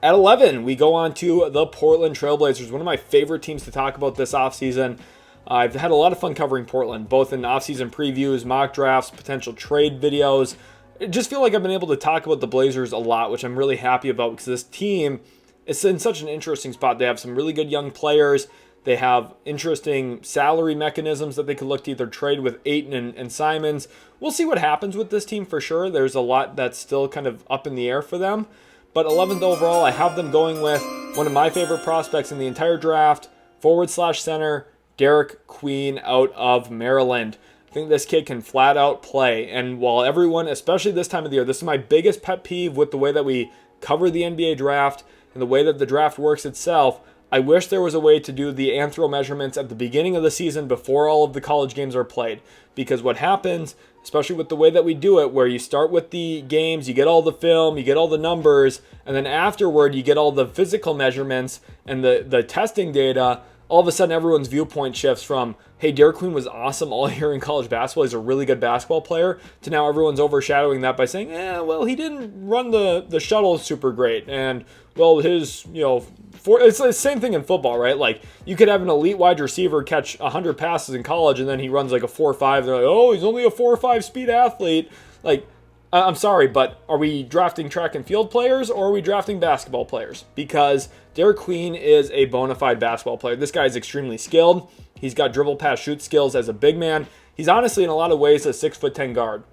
At 11, we go on to the Portland Trailblazers, one of my favorite teams to talk about this offseason. I've had a lot of fun covering Portland, both in offseason previews, mock drafts, potential trade videos. I just feel like I've been able to talk about the Blazers a lot, which I'm really happy about because this team is in such an interesting spot. They have some really good young players. They have interesting salary mechanisms that they could look to either trade with Ayton and Simons. We'll see what happens with this team for sure. There's a lot that's still kind of up in the air for them. But 11th overall, I have them going with one of my favorite prospects in the entire draft, forward/center, Derik Queen out of Maryland. I think this kid can flat out play. And while everyone, especially this time of the year, this is my biggest pet peeve with the way that we cover the NBA draft and the way that the draft works itself, I wish there was a way to do the anthro measurements at the beginning of the season before all of the college games are played. Because what happens, especially with the way that we do it, where you start with the games, you get all the film, you get all the numbers, and then afterward you get all the physical measurements and the testing data, all of a sudden everyone's viewpoint shifts from, hey, Derik Queen was awesome all year in college basketball, he's a really good basketball player, to now everyone's overshadowing that by saying, well, he didn't run the shuttle super great, and, well, his, it's the same thing in football, right? Like, you could have an elite wide receiver catch 100 passes in college, and then he runs like a 4.5, they're like, oh, he's only a 4.5 speed athlete. Like, I'm sorry, but are we drafting track and field players or are we drafting basketball players? Because Derik Queen is a bona fide basketball player. This guy is extremely skilled. He's got dribble, pass, shoot skills as a big man. He's honestly, in a lot of ways, a 6'10" guard.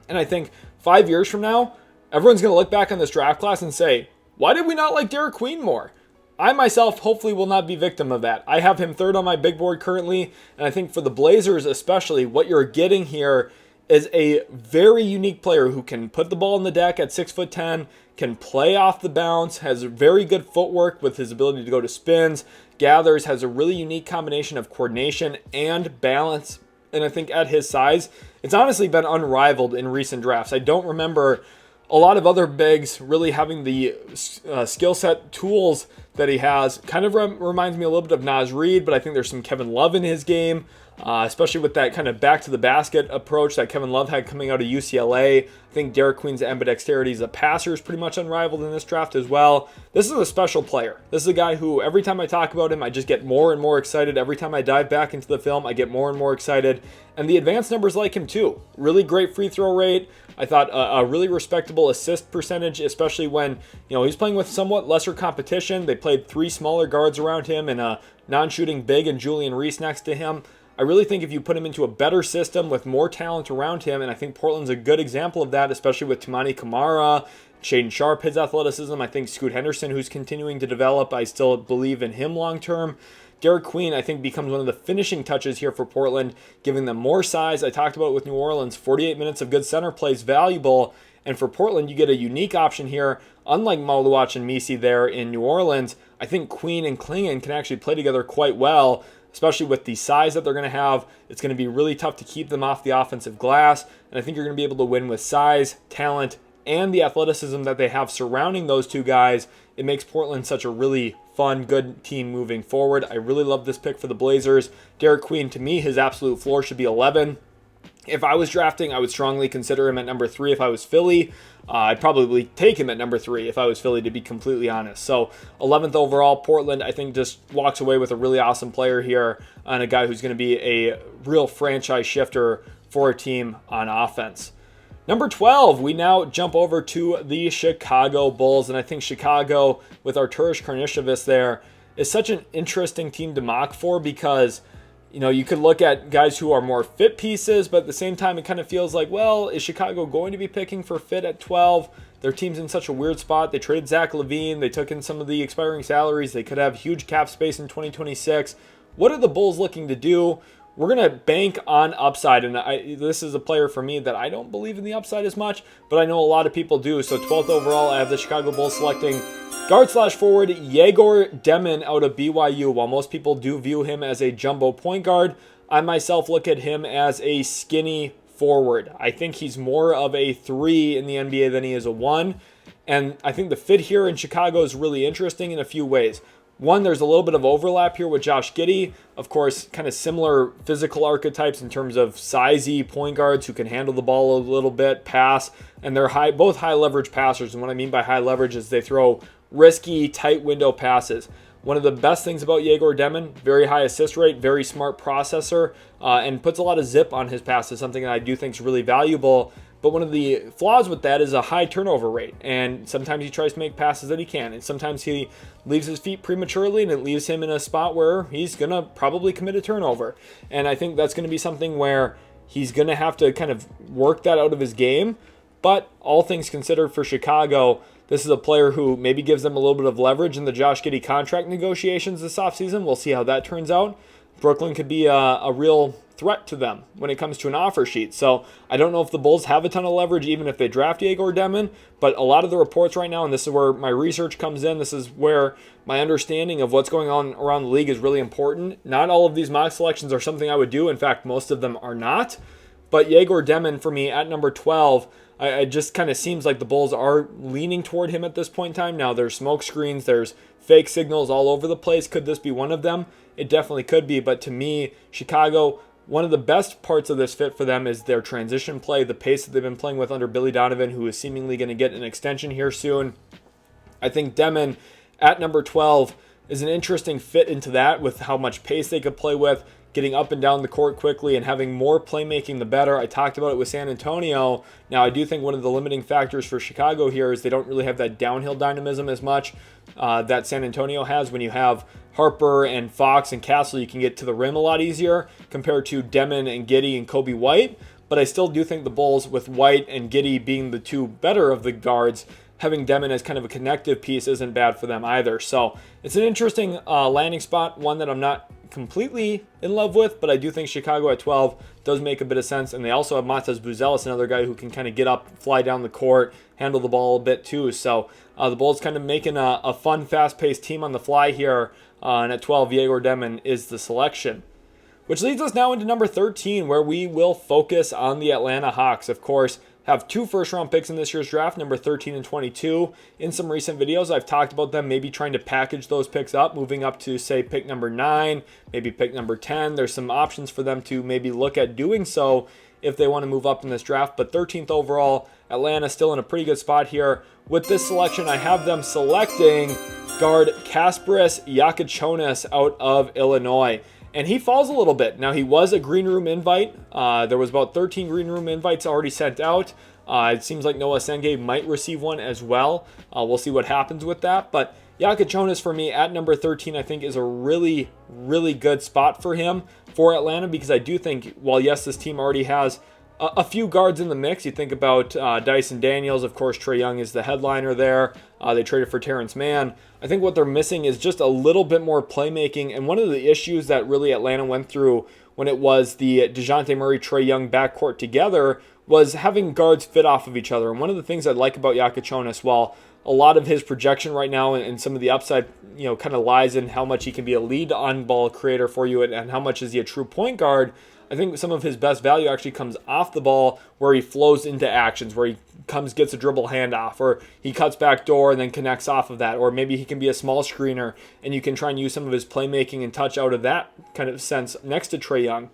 And I think 5 years from now, everyone's going to look back on this draft class and say, why did we not like Derik Queen more? I myself hopefully will not be victim of that. I have him third on my big board currently, and I think for the Blazers especially, what you're getting here is a very unique player who can put the ball in the deck at 6'10", can play off the bounce, has very good footwork with his ability to go to spins, gathers, has a really unique combination of coordination and balance. And I think at his size, it's honestly been unrivaled in recent drafts. I don't remember a lot of other bigs really having the skill set tools that he has. Kind of reminds me a little bit of Naz Reid, but I think there's some Kevin Love in his game. Especially with that kind of back to the basket approach that Kevin Love had coming out of UCLA. I think Derik Queen's ambidexterity as a passer is pretty much unrivaled in this draft as well. This is a special player. This is a guy who every time I talk about him, I just get more and more excited. Every time I dive back into the film, I get more and more excited. And the advanced numbers like him too. Really great free throw rate. I thought a really respectable assist percentage, especially when he's playing with somewhat lesser competition. They played three smaller guards around him and a non-shooting big and Julian Reese next to him. I really think if you put him into a better system with more talent around him, and I think Portland's a good example of that, especially with Toumani Camara, Shaedon Sharpe, his athleticism. I think Scoot Henderson, who's continuing to develop, I still believe in him long term. Derik Queen, I think, becomes one of the finishing touches here for Portland, giving them more size. I talked about it with New Orleans, 48 minutes of good center play is valuable. And for Portland, you get a unique option here. Unlike Maluach and Misi there in New Orleans, I think Queen and Klingon can actually play together quite well, especially with the size that they're going to have. It's going to be really tough to keep them off the offensive glass. And I think you're going to be able to win with size, talent, and the athleticism that they have surrounding those two guys. It makes Portland such a really fun, good team moving forward. I really love this pick for the Blazers. Derik Queen, to me, his absolute floor should be 11. If I was drafting, I would strongly consider him at number 3 if I was Philly. I'd probably take him at number 3 if I was Philly, to be completely honest. So 11th overall, Portland, I think, just walks away with a really awesome player here and a guy who's going to be a real franchise shifter for a team on offense. Number 12, we now jump over to the Chicago Bulls, and I think Chicago, with Arturas Karnisovas there, is such an interesting team to mock for because you could look at guys who are more fit pieces, but at the same time, it kind of feels like, well, is Chicago going to be picking for fit at 12? Their team's in such a weird spot. They traded Zach LaVine. They took in some of the expiring salaries. They could have huge cap space in 2026. What are the Bulls looking to do? We're going to bank on upside, and this is a player for me that I don't believe in the upside as much, but I know a lot of people do. So 12th overall, I have the Chicago Bulls selecting guard/forward Egor Demin out of BYU. While most people do view him as a jumbo point guard, I myself look at him as a skinny forward. I think he's more of a 3 in the NBA than he is a 1. And I think the fit here in Chicago is really interesting in a few ways. One, there's a little bit of overlap here with Josh Giddey. Of course, kind of similar physical archetypes in terms of sizey point guards who can handle the ball a little bit, pass, and they're both high leverage passers. And what I mean by high leverage is they throw risky, tight window passes. One of the best things about Egor Demin, very high assist rate, very smart processor, and puts a lot of zip on his passes, something that I do think is really valuable. But one of the flaws with that is a high turnover rate. And sometimes he tries to make passes that he can. And sometimes he leaves his feet prematurely, and it leaves him in a spot where he's going to probably commit a turnover. And I think that's going to be something where he's going to have to kind of work that out of his game. But all things considered for Chicago, this is a player who maybe gives them a little bit of leverage in the Josh Giddey contract negotiations this offseason. We'll see how that turns out. Brooklyn could be a real threat to them when it comes to an offer sheet. So I don't know if the Bulls have a ton of leverage even if they draft Egor Demin, but a lot of the reports right now, and this is where my research comes in, this is where my understanding of what's going on around the league is really important. Not all of these mock selections are something I would do. In fact, most of them are not. But Egor Demin for me at number 12, it just kind of seems like the Bulls are leaning toward him at this point in time. Now there's smoke screens, there's fake signals all over the place. Could this be one of them? It definitely could be, but to me, Chicago, one of the best parts of this fit for them is their transition play, the pace that they've been playing with under Billy Donovan, who is seemingly going to get an extension here soon. I think Demin at number 12 is an interesting fit into that with how much pace they could play with, getting up and down the court quickly and having more playmaking the better. I talked about it with San Antonio. Now, I do think one of the limiting factors for Chicago here is they don't really have that downhill dynamism as much that San Antonio has. When you have Harper and Fox and Castle, you can get to the rim a lot easier compared to Demin and Giddey and Kobe White. But I still do think the Bulls, with White and Giddey being the two better of the guards, having Demin as kind of a connective piece isn't bad for them either. So it's an interesting landing spot, one that I'm not completely in love with, but I do think Chicago at 12 does make a bit of sense. And they also have Matas Buzelis, another guy who can kind of get up, fly down the court, handle the ball a bit too. So the Bulls kind of making a fun, fast-paced team on the fly here. And at 12, Egor Demin is the selection. Which leads us now into number 13, where we will focus on the Atlanta Hawks. Of course, have two first-round picks in this year's draft, number 13 and 22. In some recent videos, I've talked about them maybe trying to package those picks up, moving up to, say, pick number 9, maybe pick number 10. There's some options for them to maybe look at doing so if they want to move up in this draft. But 13th overall, Atlanta still in a pretty good spot here. With this selection, I have them selecting guard Kasparas Jakucionis out of Illinois. And he falls a little bit. Now, he was a green room invite. There was about 13 green room invites already sent out. It seems like Noah Essengue might receive one as well. We'll see what happens with that. But Jakucionis for me at number 13, I think is a really, really good spot for him for Atlanta, because I do think, while yes, this team already has a few guards in the mix. You think about Dyson Daniels. Of course, Trae Young is the headliner there. They traded for Terrence Mann. I think what they're missing is just a little bit more playmaking. And one of the issues that really Atlanta went through when it was the DeJounte Murray, Trae Young backcourt together was having guards fit off of each other. And one of the things I like about Jakucionis, while a lot of his projection right now and some of the upside, kind of lies in how much he can be a lead on-ball creator for you and how much is he a true point guard, I think some of his best value actually comes off the ball, where he flows into actions, where he gets a dribble handoff, or he cuts back door and then connects off of that, or maybe he can be a small screener and you can try and use some of his playmaking and touch out of that kind of sense next to Trae Young.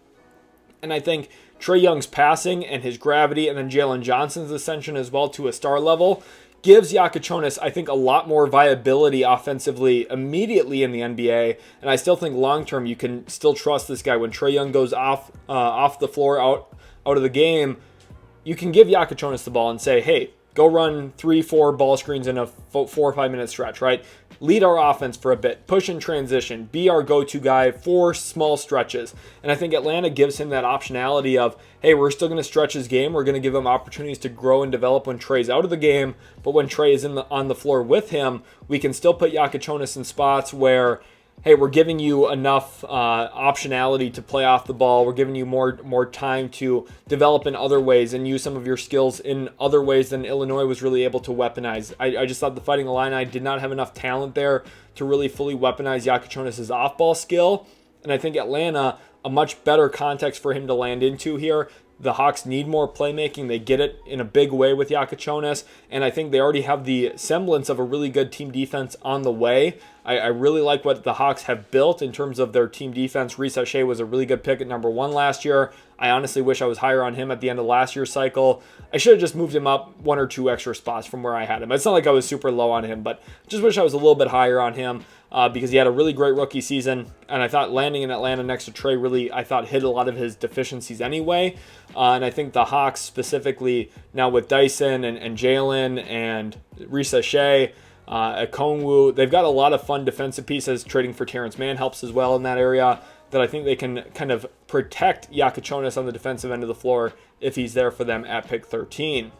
And I think Trae Young's passing and his gravity, and then Jalen Johnson's ascension as well to a star level, gives Jakucionis, I think, a lot more viability offensively immediately in the NBA. And I still think long-term you can still trust this guy. When Trae Young goes off the floor, out of the game, you can give Jakucionis the ball and say, hey, go run 3-4 ball screens in a 4 or 5 minute stretch, right? Lead our offense for a bit, push in transition, be our go-to guy for small stretches. And I think Atlanta gives him that optionality of, hey, we're still going to stretch his game. We're going to give him opportunities to grow and develop when Trae's out of the game. But when Trae is on the floor with him, we can still put Jakucionis in spots where, hey, we're giving you enough optionality to play off the ball. We're giving you more time to develop in other ways and use some of your skills in other ways than Illinois was really able to weaponize. I just thought the Fighting Illini did not have enough talent there to really fully weaponize Jakucionis' off-ball skill. And I think Atlanta, a much better context for him to land into here. The Hawks need more playmaking. They get it in a big way with Jakucionis, and I think they already have the semblance of a really good team defense on the way. I really like what the Hawks have built in terms of their team defense. Shea was a really good pick at number 1 last year. I honestly wish I was higher on him at the end of last year's cycle. I should have just moved him up 1 or 2 extra spots from where I had him. It's not like I was super low on him, but just wish I was a little bit higher on him. Because he had a really great rookie season, and I thought landing in Atlanta next to Trey really, I thought, hit a lot of his deficiencies anyway. And I think the Hawks specifically, now with Dyson and Jalen and Shea, Okongwu, they've got a lot of fun defensive pieces. Trading for Terrence Mann helps as well in that area, that I think they can kind of protect Jakucionis on the defensive end of the floor if he's there for them at pick 13.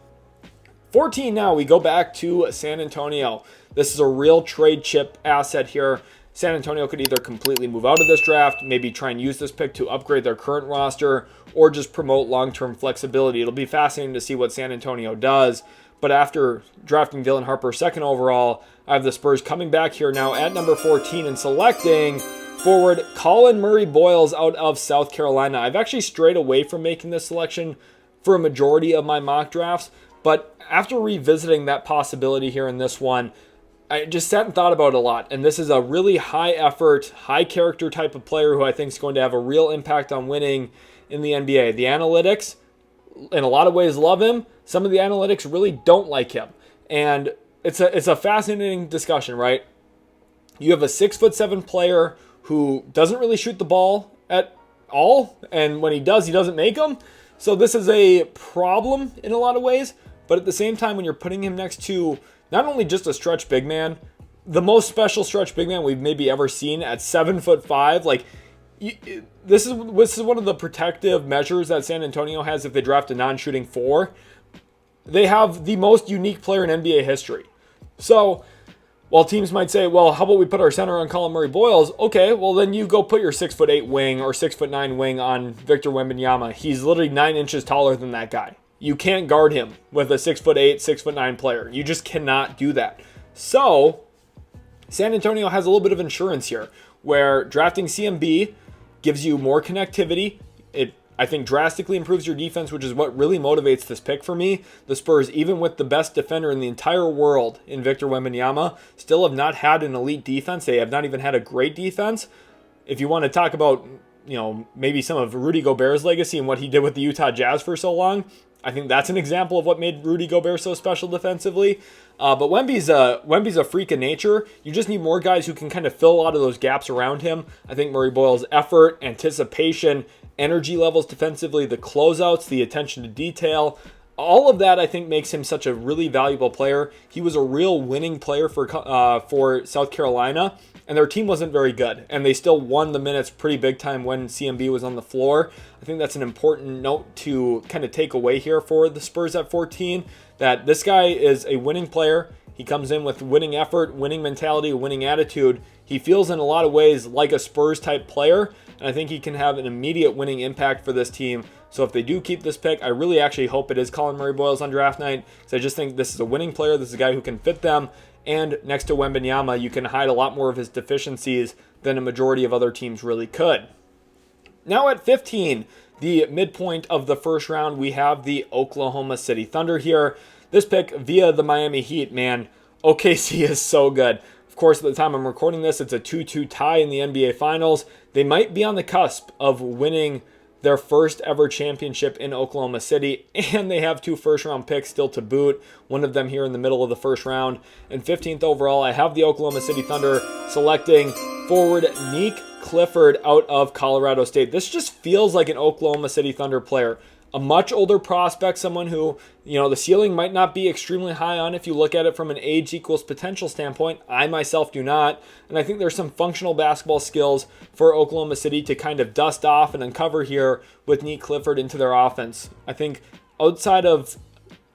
14 now, we go back to San Antonio. This is a real trade chip asset here. San Antonio could either completely move out of this draft, maybe try and use this pick to upgrade their current roster, or just promote long-term flexibility. It'll be fascinating to see what San Antonio does. But after drafting Dylan Harper 2nd overall, I have the Spurs coming back here now at number 14 and selecting forward Collin Murray-Boyles out of South Carolina. I've actually strayed away from making this selection for a majority of my mock drafts, but after revisiting that possibility here in this one, I just sat and thought about it a lot. And this is a really high effort, high character type of player who I think is going to have a real impact on winning in the NBA. The analytics, in a lot of ways, love him. Some of the analytics really don't like him. And it's a fascinating discussion, right? You have a 6'7" player who doesn't really shoot the ball at all. And when he does, he doesn't make them. So this is a problem in a lot of ways. But at the same time, when you're putting him next to not only just a stretch big man, the most special stretch big man we've maybe ever seen at 7'5", like this is one of the protective measures that San Antonio has if they draft a non-shooting 4. They have the most unique player in NBA history. So while teams might say, well, how about we put our center on Collin Murray-Boyles? Okay, well then you go put your 6'8" wing or 6'9" wing on Victor Wembanyama. He's literally 9 inches taller than that guy. You can't guard him with a 6'8", 6'9" player. You just cannot do that. So San Antonio has a little bit of insurance here, where drafting CMB gives you more connectivity. It, I think, drastically improves your defense, which is what really motivates this pick for me. The Spurs, even with the best defender in the entire world in Victor Wembanyama, still have not had an elite defense. They have not even had a great defense. If you want to talk about, maybe some of Rudy Gobert's legacy and what he did with the Utah Jazz for so long, I think that's an example of what made Rudy Gobert so special defensively. But Wemby's a freak of nature. You just need more guys who can kind of fill a lot of those gaps around him. I think Murray-Boyles' effort, anticipation, energy levels defensively, the closeouts, the attention to detail, all of that I think makes him such a really valuable player. He was a real winning player for South Carolina, and their team wasn't very good, and they still won the minutes pretty big time when CMB was on the floor. I think that's an important note to kind of take away here for the Spurs at 14, that this guy is a winning player. He comes in with winning effort, winning mentality, winning attitude. He feels in a lot of ways like a Spurs type player, and I think he can have an immediate winning impact for this team. So if they do keep this pick, I really actually hope it is Collin Murray-Boyles on draft night, because I just think this is a winning player. This is a guy who can fit them. And next to Wembanyama, you can hide a lot more of his deficiencies than a majority of other teams really could. Now at 15, the midpoint of the first round, we have the Oklahoma City Thunder here. This pick via the Miami Heat, man, OKC is so good. Of course, at the time I'm recording this, it's a 2-2 tie in the NBA Finals. They might be on the cusp of winning their first ever championship in Oklahoma City, and they have 2 first-round picks still to boot, one of them here in the middle of the first round. And 15th overall, I have the Oklahoma City Thunder selecting forward Nique Clifford out of Colorado State. This just feels like an Oklahoma City Thunder player. A much older prospect, someone who, the ceiling might not be extremely high on if you look at it from an age equals potential standpoint. I myself do not. And I think there's some functional basketball skills for Oklahoma City to kind of dust off and uncover here with Nique Clifford into their offense. I think outside of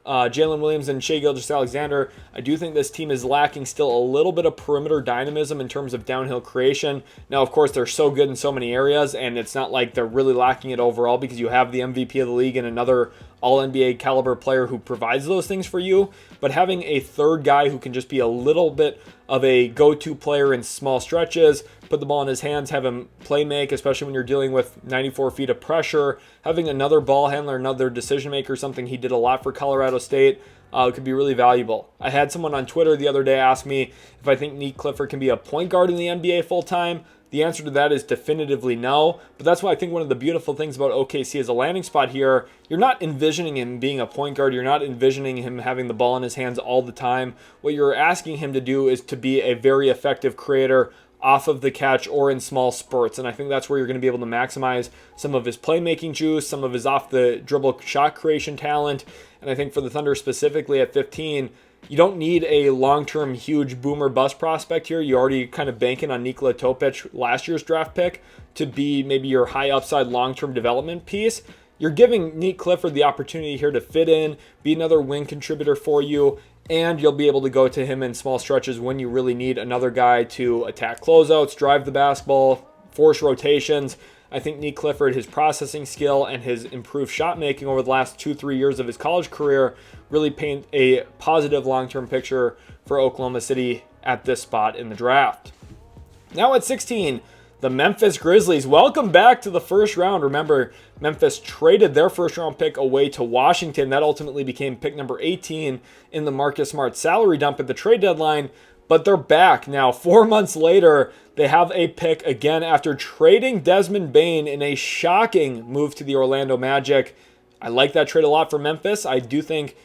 Jalen Williams and Shai Gilgeous-Alexander, I do think this team is lacking still a little bit of perimeter dynamism in terms of downhill creation. Now, of course, they're so good in so many areas, and it's not like they're really lacking it overall because you have the MVP of the league and another all NBA caliber player who provides those things for you, but having a third guy who can just be a little bit of a go-to player in small stretches, put the ball in his hands, have him play make, especially when you're dealing with 94 feet of pressure, having another ball handler, another decision maker, something he did a lot for Colorado State, could be really valuable. I had someone on Twitter the other day ask me if I think Nique Clifford can be a point guard in the NBA full-time. The answer to that is definitively no, but that's why I think one of the beautiful things about OKC as a landing spot here, you're not envisioning him being a point guard, you're not envisioning him having the ball in his hands all the time. What you're asking him to do is to be a very effective creator off of the catch or in small spurts, and I think that's where you're going to be able to maximize some of his playmaking juice, some of his off the dribble shot creation talent, and I think for the Thunder specifically at 15, you don't need a long-term huge boomer bust prospect here. You're already kind of banking on Nikola Topic, last year's draft pick, to be maybe your high upside long-term development piece. You're giving Nique Clifford the opportunity here to fit in, be another wing contributor for you, and you'll be able to go to him in small stretches when you really need another guy to attack closeouts, drive the basketball, force rotations. I think Nique Clifford, his processing skill and his improved shot making over the last 2-3 years of his college career really paint a positive long-term picture for Oklahoma City at this spot in the draft. Now at 16, the Memphis Grizzlies. Welcome back to the first round. Remember, Memphis traded their first round pick away to Washington. That ultimately became pick number 18 in the Marcus Smart salary dump at the trade deadline. But they're back now. 4 months later, they have a pick again after trading Desmond Bane in a shocking move to the Orlando Magic. I like that trade a lot for Memphis. I do think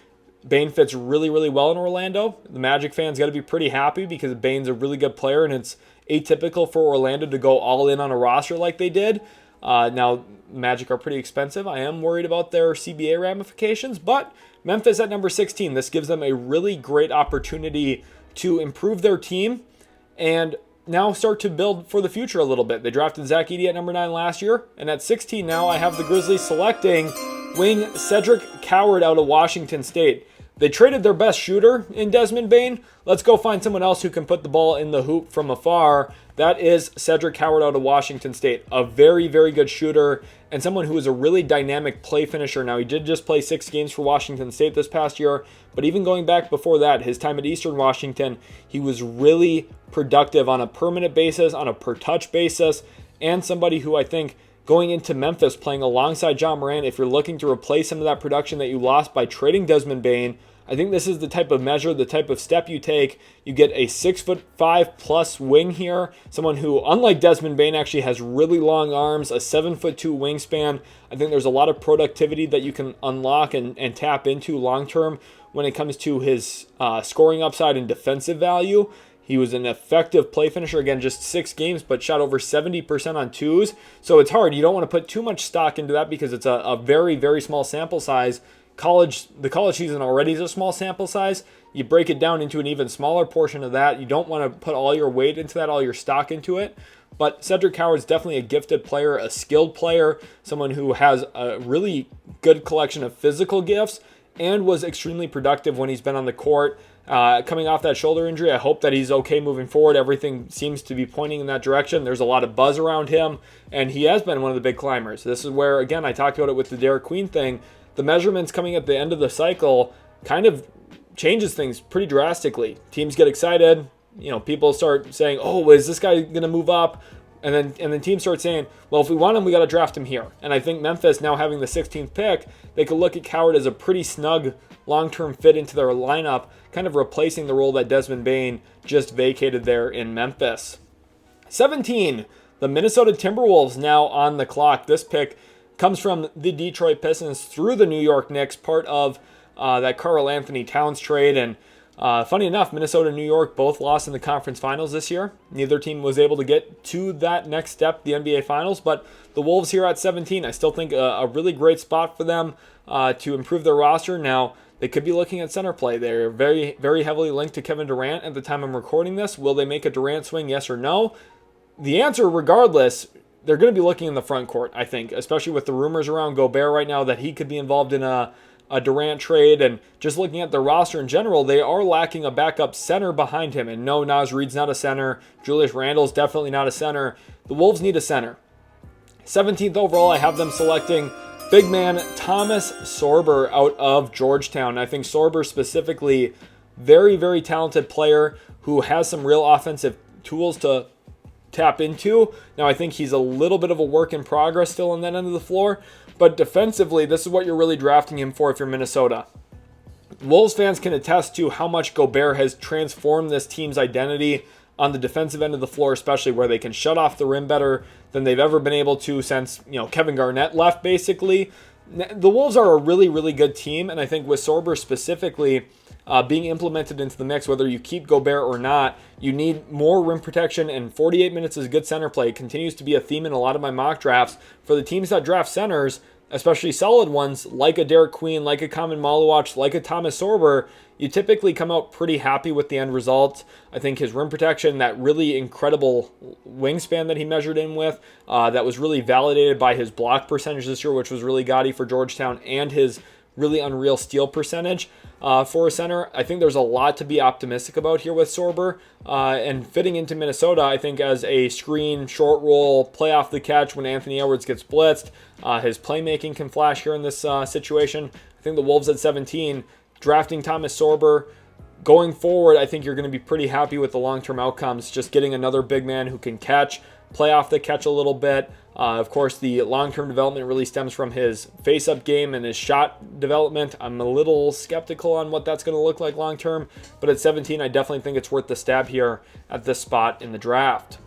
Bane fits really, really well in Orlando. The Magic fans got to be pretty happy because Bane's a really good player, and it's atypical for Orlando to go all in on a roster like they did. Now, Magic are pretty expensive. I am worried about their CBA ramifications, but Memphis at number 16. This gives them a really great opportunity to improve their team and now start to build for the future a little bit. They drafted Zach Edey at number 9 last year, and at 16 now I have the Grizzlies selecting wing Cedric Coward out of Washington State. They traded their best shooter in Desmond Bane. Let's go find someone else who can put the ball in the hoop from afar. That is Cedric Coward out of Washington State. A very, very good shooter and someone who is a really dynamic play finisher. Now, he did just play 6 games for Washington State this past year, but even going back before that, his time at Eastern Washington, he was really productive on a permanent basis, on a per-touch basis, and somebody who I think going into Memphis playing alongside John Moran, if you're looking to replace some of that production that you lost by trading Desmond Bane, I think this is the type of measure, the type of step you take. You get a 6'5" plus wing here, someone who, unlike Desmond Bane, actually has really long arms, a 7'2" wingspan. I think there's a lot of productivity that you can unlock and tap into long term when it comes to his scoring upside and defensive value. He was an effective play finisher, again, just 6 games, but shot over 70% on twos. So it's hard. You don't want to put too much stock into that because it's a very, very small sample size. The college season already is a small sample size. You break it down into an even smaller portion of that. You don't want to put all your weight into that, all your stock into it. But Cedric Coward's definitely a gifted player, a skilled player, someone who has a really good collection of physical gifts and was extremely productive when he's been on the court. Coming off that shoulder injury, I hope that he's okay moving forward. Everything seems to be pointing in that direction. There's a lot of buzz around him, and he has been one of the big climbers. This is where, again, I talked about it with the Derik Queen thing. The measurements coming at the end of the cycle kind of changes things pretty drastically. Teams get excited. People start saying, "Oh, is this guy going to move up?" And then teams start saying, "Well, if we want him, we got to draft him here." And I think Memphis, now having the 16th pick, they could look at Coward as a pretty snug long-term fit into their lineup, kind of replacing the role that Desmond Bane just vacated there in Memphis. 17, the Minnesota Timberwolves now on the clock. This pick comes from the Detroit Pistons through the New York Knicks, part of that Karl Anthony Towns trade. And funny enough, Minnesota and New York both lost in the conference finals this year. Neither team was able to get to that next step, the NBA Finals. But the Wolves here at 17, I still think a really great spot for them to improve their roster. Now, they could be looking at center play. They're very, very heavily linked to Kevin Durant at the time I'm recording this. Will they make a Durant swing, yes or no? The answer, regardless, they're going to be looking in the front court, I think, especially with the rumors around Gobert right now that he could be involved in a Durant trade. And just looking at the roster in general, they are lacking a backup center behind him. And no, Naz Reid's not a center. Julius Randle's definitely not a center. The Wolves need a center. 17th overall, I have them selecting Big man Thomas Sorber out of Georgetown. I think Sorber specifically, very, very talented player who has some real offensive tools to tap into. Now, I think he's a little bit of a work in progress still on that end of the floor, but defensively, this is what you're really drafting him for if you're Minnesota. Wolves fans can attest to how much Gobert has transformed this team's identity on the defensive end of the floor, especially where they can shut off the rim better than they've ever been able to since, Kevin Garnett left, basically. The Wolves are a really, really good team, and I think with Sorber specifically being implemented into the mix, whether you keep Gobert or not, you need more rim protection, and 48 minutes is good center play. It continues to be a theme in a lot of my mock drafts. For the teams that draft centers, especially solid ones, like a Derik Queen, like a Khaman Maluach, like a Thomas Sorber, you typically come out pretty happy with the end result. I think his rim protection, that really incredible wingspan that he measured in with, that was really validated by his block percentage this year, which was really gaudy for Georgetown, and his really unreal steal percentage for a center. I think there's a lot to be optimistic about here with Sorber. And fitting into Minnesota, I think as a screen, short roll, play off the catch when Anthony Edwards gets blitzed, his playmaking can flash here in this situation. I think the Wolves at 17, drafting Thomas Sorber, going forward, I think you're going to be pretty happy with the long-term outcomes. Just getting another big man who can catch, play off the catch a little bit. Of course, the long-term development really stems from his face-up game and his shot development. I'm a little skeptical on what that's going to look like long-term, but at 17, I definitely think it's worth the stab here at this spot in the draft.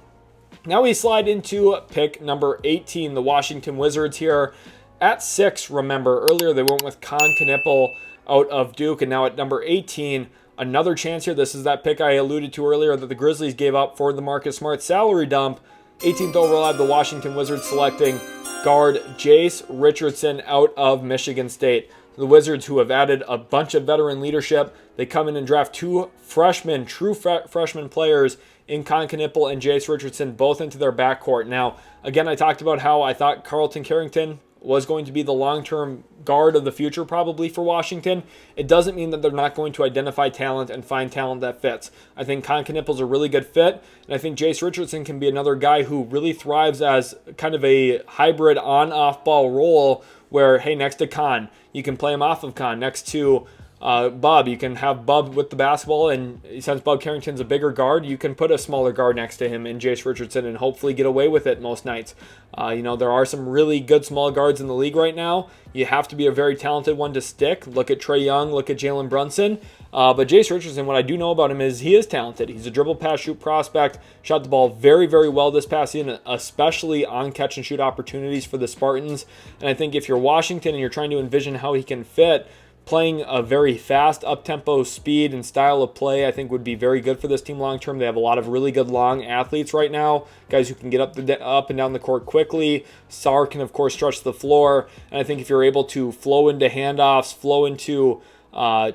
Now we slide into pick number 18, the Washington Wizards here. At 6, remember, earlier they went with Knueppel out of Duke, and now at number 18, another chance here. This is that pick I alluded to earlier that the Grizzlies gave up for the Marcus Smart salary dump. 18th overall, I have the Washington Wizards selecting guard Jase Richardson out of Michigan State. The Wizards, who have added a bunch of veteran leadership, they come in and draft two freshmen, true freshman players in Knueppel and Jase Richardson, both into their backcourt. Now, again, I talked about how I thought Carlton Carrington was going to be the long-term guard of the future probably for Washington. It doesn't mean that they're not going to identify talent and find talent that fits. I think Knueppel's a really good fit, and I think Jase Richardson can be another guy who really thrives as kind of a hybrid on-off ball role where, hey, next to Khan, you can play him off of Khan. Next to Bub, you can have Bub with the basketball, and since Bub Carrington's a bigger guard, you can put a smaller guard next to him in Jase Richardson and hopefully get away with it most nights. There are some really good small guards in the league right now. You have to be a very talented one to stick. Look at Trae Young, look at Jalen Brunson. But Jase Richardson, what I do know about him is he is talented. He's a dribble, pass, shoot prospect. Shot the ball very, very well this past season, especially on catch and shoot opportunities for the Spartans. And I think if you're Washington and you're trying to envision how he can fit, playing a very fast, up-tempo speed and style of play, I think would be very good for this team long-term. They have a lot of really good long athletes right now, guys who can get up and down the court quickly. Sarr can, of course, stretch the floor. And I think if you're able to flow into handoffs, flow into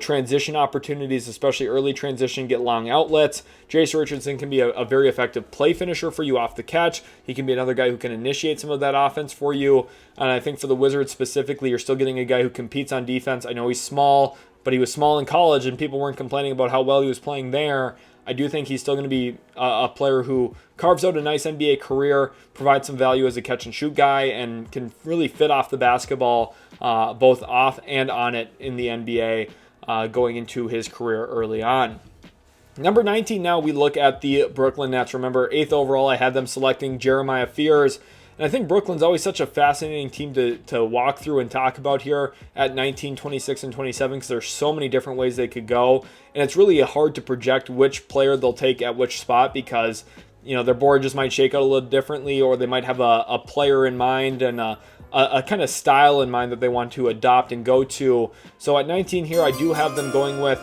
transition opportunities, especially early transition, get long outlets, Jase Richardson can be a very effective play finisher for you off the catch. He can be another guy who can initiate some of that offense for you. And I think for the Wizards specifically, you're still getting a guy who competes on defense. I know he's small, but he was small in college and people weren't complaining about how well he was playing there. I do think he's still going to be a player who carves out a nice NBA career, provides some value as a catch and shoot guy, and can really fit off the basketball both off and on it in the NBA going into his career early on. Number 19, now we look at the Brooklyn Nets. Remember, 8th overall, I had them selecting Jeremiah Fears. And I think Brooklyn's always such a fascinating team to walk through and talk about here at 19, 26, and 27 because there's so many different ways they could go. And it's really hard to project which player they'll take at which spot because, their board just might shake out a little differently, or they might have a player in mind and a kind of style in mind that they want to adopt and go to. So at 19 here, I do have them going with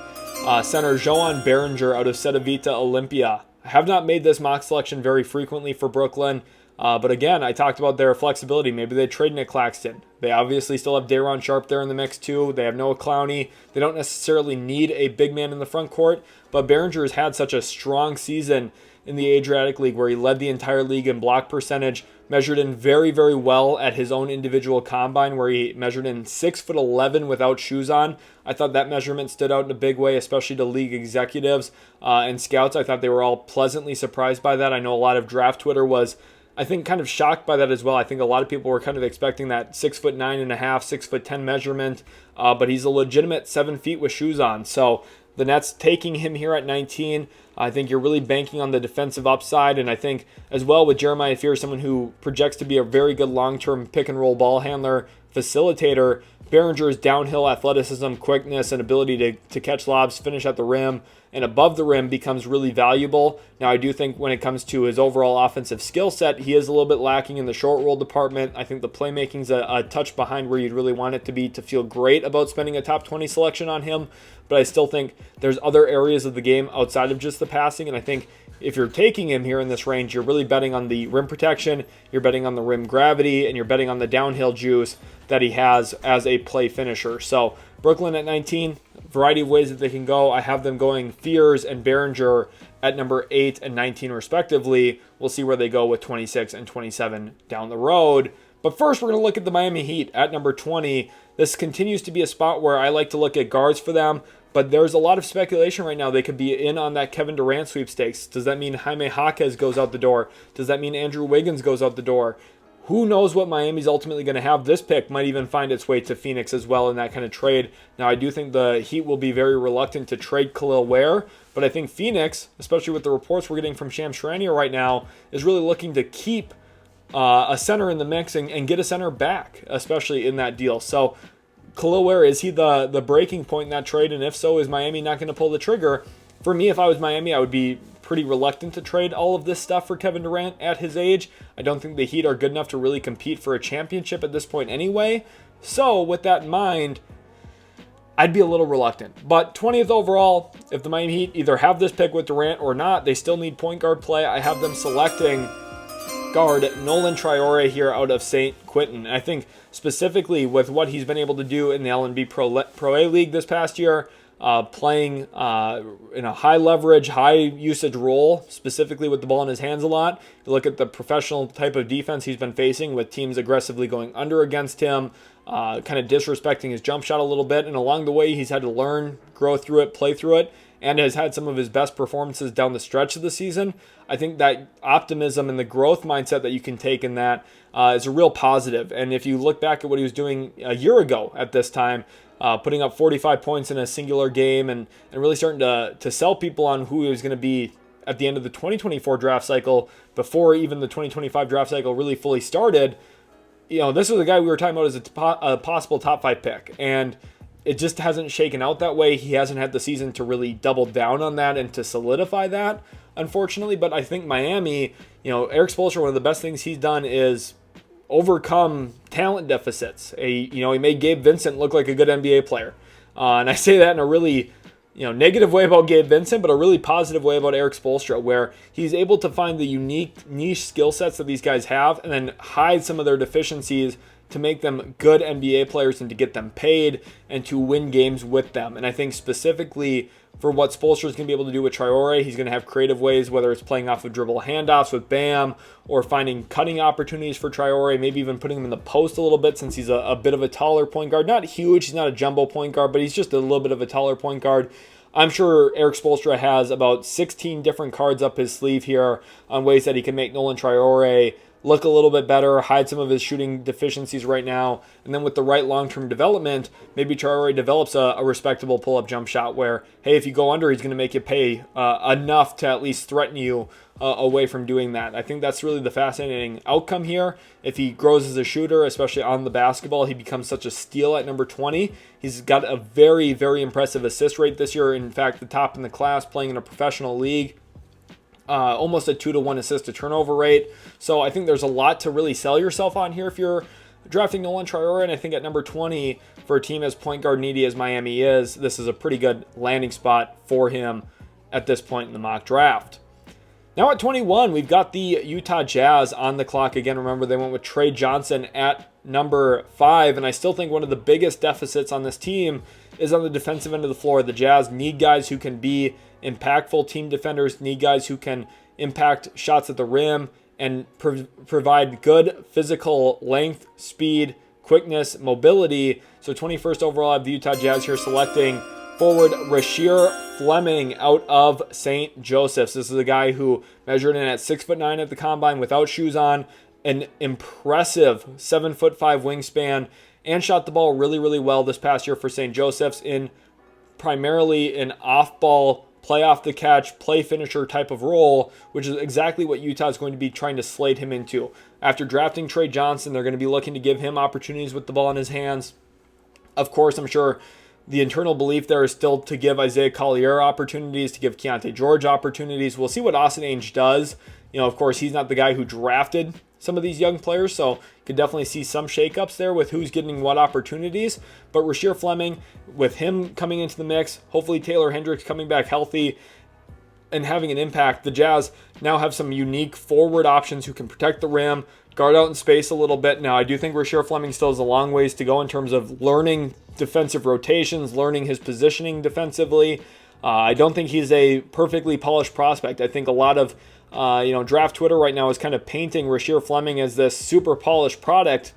center Joan Beringer out of Cedevita Olympia. I have not made this mock selection very frequently for Brooklyn. But again, I talked about their flexibility. Maybe they trade Nick Claxton. They obviously still have Day'Ron Sharpe there in the mix too. They have Noah Clowney. They don't necessarily need a big man in the front court. But Beringer has had such a strong season in the Adriatic League where he led the entire league in block percentage, measured in very, very well at his own individual combine where he measured in 6'11" without shoes on. I thought that measurement stood out in a big way, especially to league executives and scouts. I thought they were all pleasantly surprised by that. I know a lot of draft Twitter was I think kind of shocked by that as well. I think a lot of people were kind of expecting that 6'9.5", 6'10" measurement, but he's a legitimate 7 feet with shoes on. So the Nets taking him here at 19. I think you're really banking on the defensive upside, and I think as well with Jeremiah Fear, someone who projects to be a very good long-term pick-and-roll ball handler, facilitator. Beringer's downhill athleticism, quickness, and ability to catch lobs, finish at the rim, and above the rim becomes really valuable. Now, I do think when it comes to his overall offensive skill set, he is a little bit lacking in the short roll department. I think the playmaking's a touch behind where you'd really want it to be to feel great about spending a top 20 selection on him. But I still think there's other areas of the game outside of just the passing, and I think if you're taking him here in this range, you're really betting on the rim protection, you're betting on the rim gravity, and you're betting on the downhill juice that he has as a play finisher. So Brooklyn at 19, variety of ways that they can go. I have them going Fears and Beringer at number 8 and 19 respectively. We'll see where they go with 26 and 27 down the road. But first, we're going to look at the Miami Heat at number 20. This continues to be a spot where I like to look at guards for them, but there's a lot of speculation right now. They could be in on that Kevin Durant sweepstakes. Does that mean Jaime Jaquez goes out the door? Does that mean Andrew Wiggins goes out the door? Who knows what Miami's ultimately going to have? This pick might even find its way to Phoenix as well in that kind of trade. Now, I do think the Heat will be very reluctant to trade Khalil Ware, but I think Phoenix, especially with the reports we're getting from Shams Charania right now, is really looking to keep a center in the mix and get a center back, especially in that deal. So Khalil Ware, is he the breaking point in that trade? And if so, is Miami not going to pull the trigger? For me, if I was Miami, I would be pretty reluctant to trade all of this stuff for Kevin Durant at his age. I don't think the Heat are good enough to really compete for a championship at this point anyway. So with that in mind, I'd be a little reluctant. But 20th overall, if the Miami Heat either have this pick with Durant or not, they still need point guard play. I have them selecting guard Nolan Traore here out of St. Quentin. I think specifically with what he's been able to do in the LNB Pro A League this past year, playing in a high leverage, high usage role, specifically with the ball in his hands a lot. You look at the professional type of defense he's been facing with teams aggressively going under against him, kind of disrespecting his jump shot a little bit. And along the way, he's had to learn, grow through it, play through it, and has had some of his best performances down the stretch of the season. I think that optimism and the growth mindset that you can take in that is a real positive. And if you look back at what he was doing a year ago at this time, putting up 45 points in a singular game and really starting to sell people on who he was going to be at the end of the 2024 draft cycle before even the 2025 draft cycle really fully started. You know, this was a guy we were talking about as a possible top 5 pick, and it just hasn't shaken out that way. He hasn't had the season to really double down on that and to solidify that, unfortunately. But I think Miami, Eric Spoelstra, one of the best things he's done is overcome talent deficits. He made Gabe Vincent look like a good NBA player. And I say that in a really negative way about Gabe Vincent, but a really positive way about Eric Spoelstra, where he's able to find the unique niche skill sets that these guys have and then hide some of their deficiencies to make them good NBA players and to get them paid and to win games with them. And I think specifically for what Spoelstra is going to be able to do with Traore, he's going to have creative ways, whether it's playing off of dribble handoffs with Bam or finding cutting opportunities for Traore, maybe even putting him in the post a little bit since he's a bit of a taller point guard. Not huge, he's not a jumbo point guard, but he's just a little bit of a taller point guard. I'm sure Eric Spoelstra has about 16 different cards up his sleeve here on ways that he can make Nolan Traore look a little bit better, hide some of his shooting deficiencies right now, and then with the right long-term development, maybe Traore develops a respectable pull-up jump shot where, hey, if you go under, he's going to make you pay enough to at least threaten you away from doing that. I think that's really the fascinating outcome here. If he grows as a shooter, especially on the basketball, he becomes such a steal at number 20. He's got a very, very impressive assist rate this year. In fact, the top in the class playing in a professional league. Almost a 2-to-1 assist to turnover rate. So I think there's a lot to really sell yourself on here if you're drafting Nolan Traore. And I think at number 20, for a team as point guard needy as Miami is, this is a pretty good landing spot for him at this point in the mock draft. Now at 21, we've got the Utah Jazz on the clock. Again, remember they went with Trey Johnson at number 5. And I still think one of the biggest deficits on this team is on the defensive end of the floor. The Jazz need guys who can be impactful team defenders, need guys who can impact shots at the rim and provide good physical length, speed, quickness, mobility. So 21st overall, I have the Utah Jazz here selecting Forward Rasheer Fleming out of St. Joseph's. This is a guy who measured in at 6'9" at the combine without shoes on, an impressive 7'5" wingspan, and shot the ball really, really well this past year for St. Joseph's in primarily an off-ball, play off the catch, play finisher type of role, which is exactly what Utah is going to be trying to slate him into. After drafting Trey Johnson, they're going to be looking to give him opportunities with the ball in his hands. Of course, I'm sure the internal belief there is still to give Isaiah Collier opportunities, to give Keontae George opportunities. We'll see what Austin Ainge does. Of course, he's not the guy who drafted some of these young players, so you could definitely see some shakeups there with who's getting what opportunities. But Rasheer Fleming, with him coming into the mix, hopefully Taylor Hendricks coming back healthy and having an impact, the Jazz now have some unique forward options who can protect the rim, guard out in space a little bit. Now, I do think Rasheer Fleming still has a long ways to go in terms of learning defensive rotations, learning his positioning defensively. I don't think he's a perfectly polished prospect. I think a lot of draft Twitter right now is kind of painting Rasheer Fleming as this super polished product.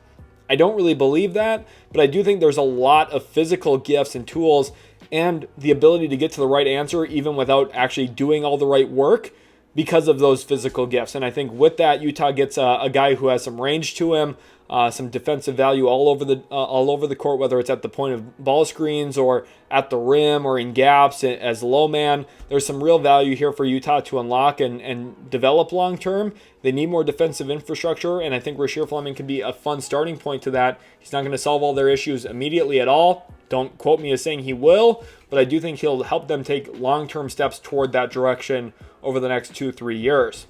I don't really believe that, but I do think there's a lot of physical gifts and tools and the ability to get to the right answer even without actually doing all the right work because of those physical gifts. And I think with that, Utah gets a guy who has some range to him, some defensive value all over the court, whether it's at the point of ball screens or at the rim or in gaps as low man. There's some real value here for Utah to unlock and develop long term. They need more defensive infrastructure, and I think Rasheer Fleming can be a fun starting point to that. He's not going to solve all their issues immediately at all. Don't quote me as saying he will, but I do think he'll help them take long-term steps toward that direction over the next 2-3 years.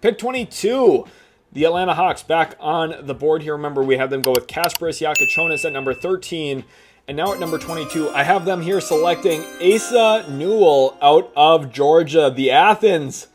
Pick 22. The Atlanta Hawks back on the board here. Remember, we had them go with Kasparas, Jakucionis at number 13. And now at number 22, I have them here selecting Asa Newell out of Georgia. The Athens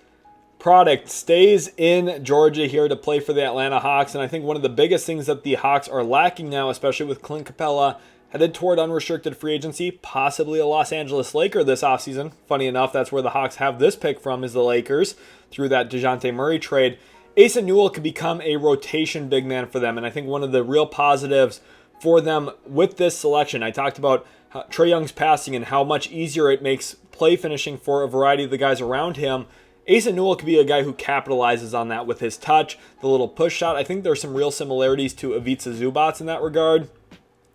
product stays in Georgia here to play for the Atlanta Hawks. And I think one of the biggest things that the Hawks are lacking now, especially with Clint Capella headed toward unrestricted free agency, possibly a Los Angeles Laker this offseason. Funny enough, that's where the Hawks have this pick from, is the Lakers, through that DeJounte Murray trade. Asa Newell could become a rotation big man for them, and I think one of the real positives for them with this selection, I talked about Trae Young's passing and how much easier it makes play finishing for a variety of the guys around him. Asa Newell could be a guy who capitalizes on that with his touch, the little push shot. I think there's some real similarities to Ivica Zubac in that regard.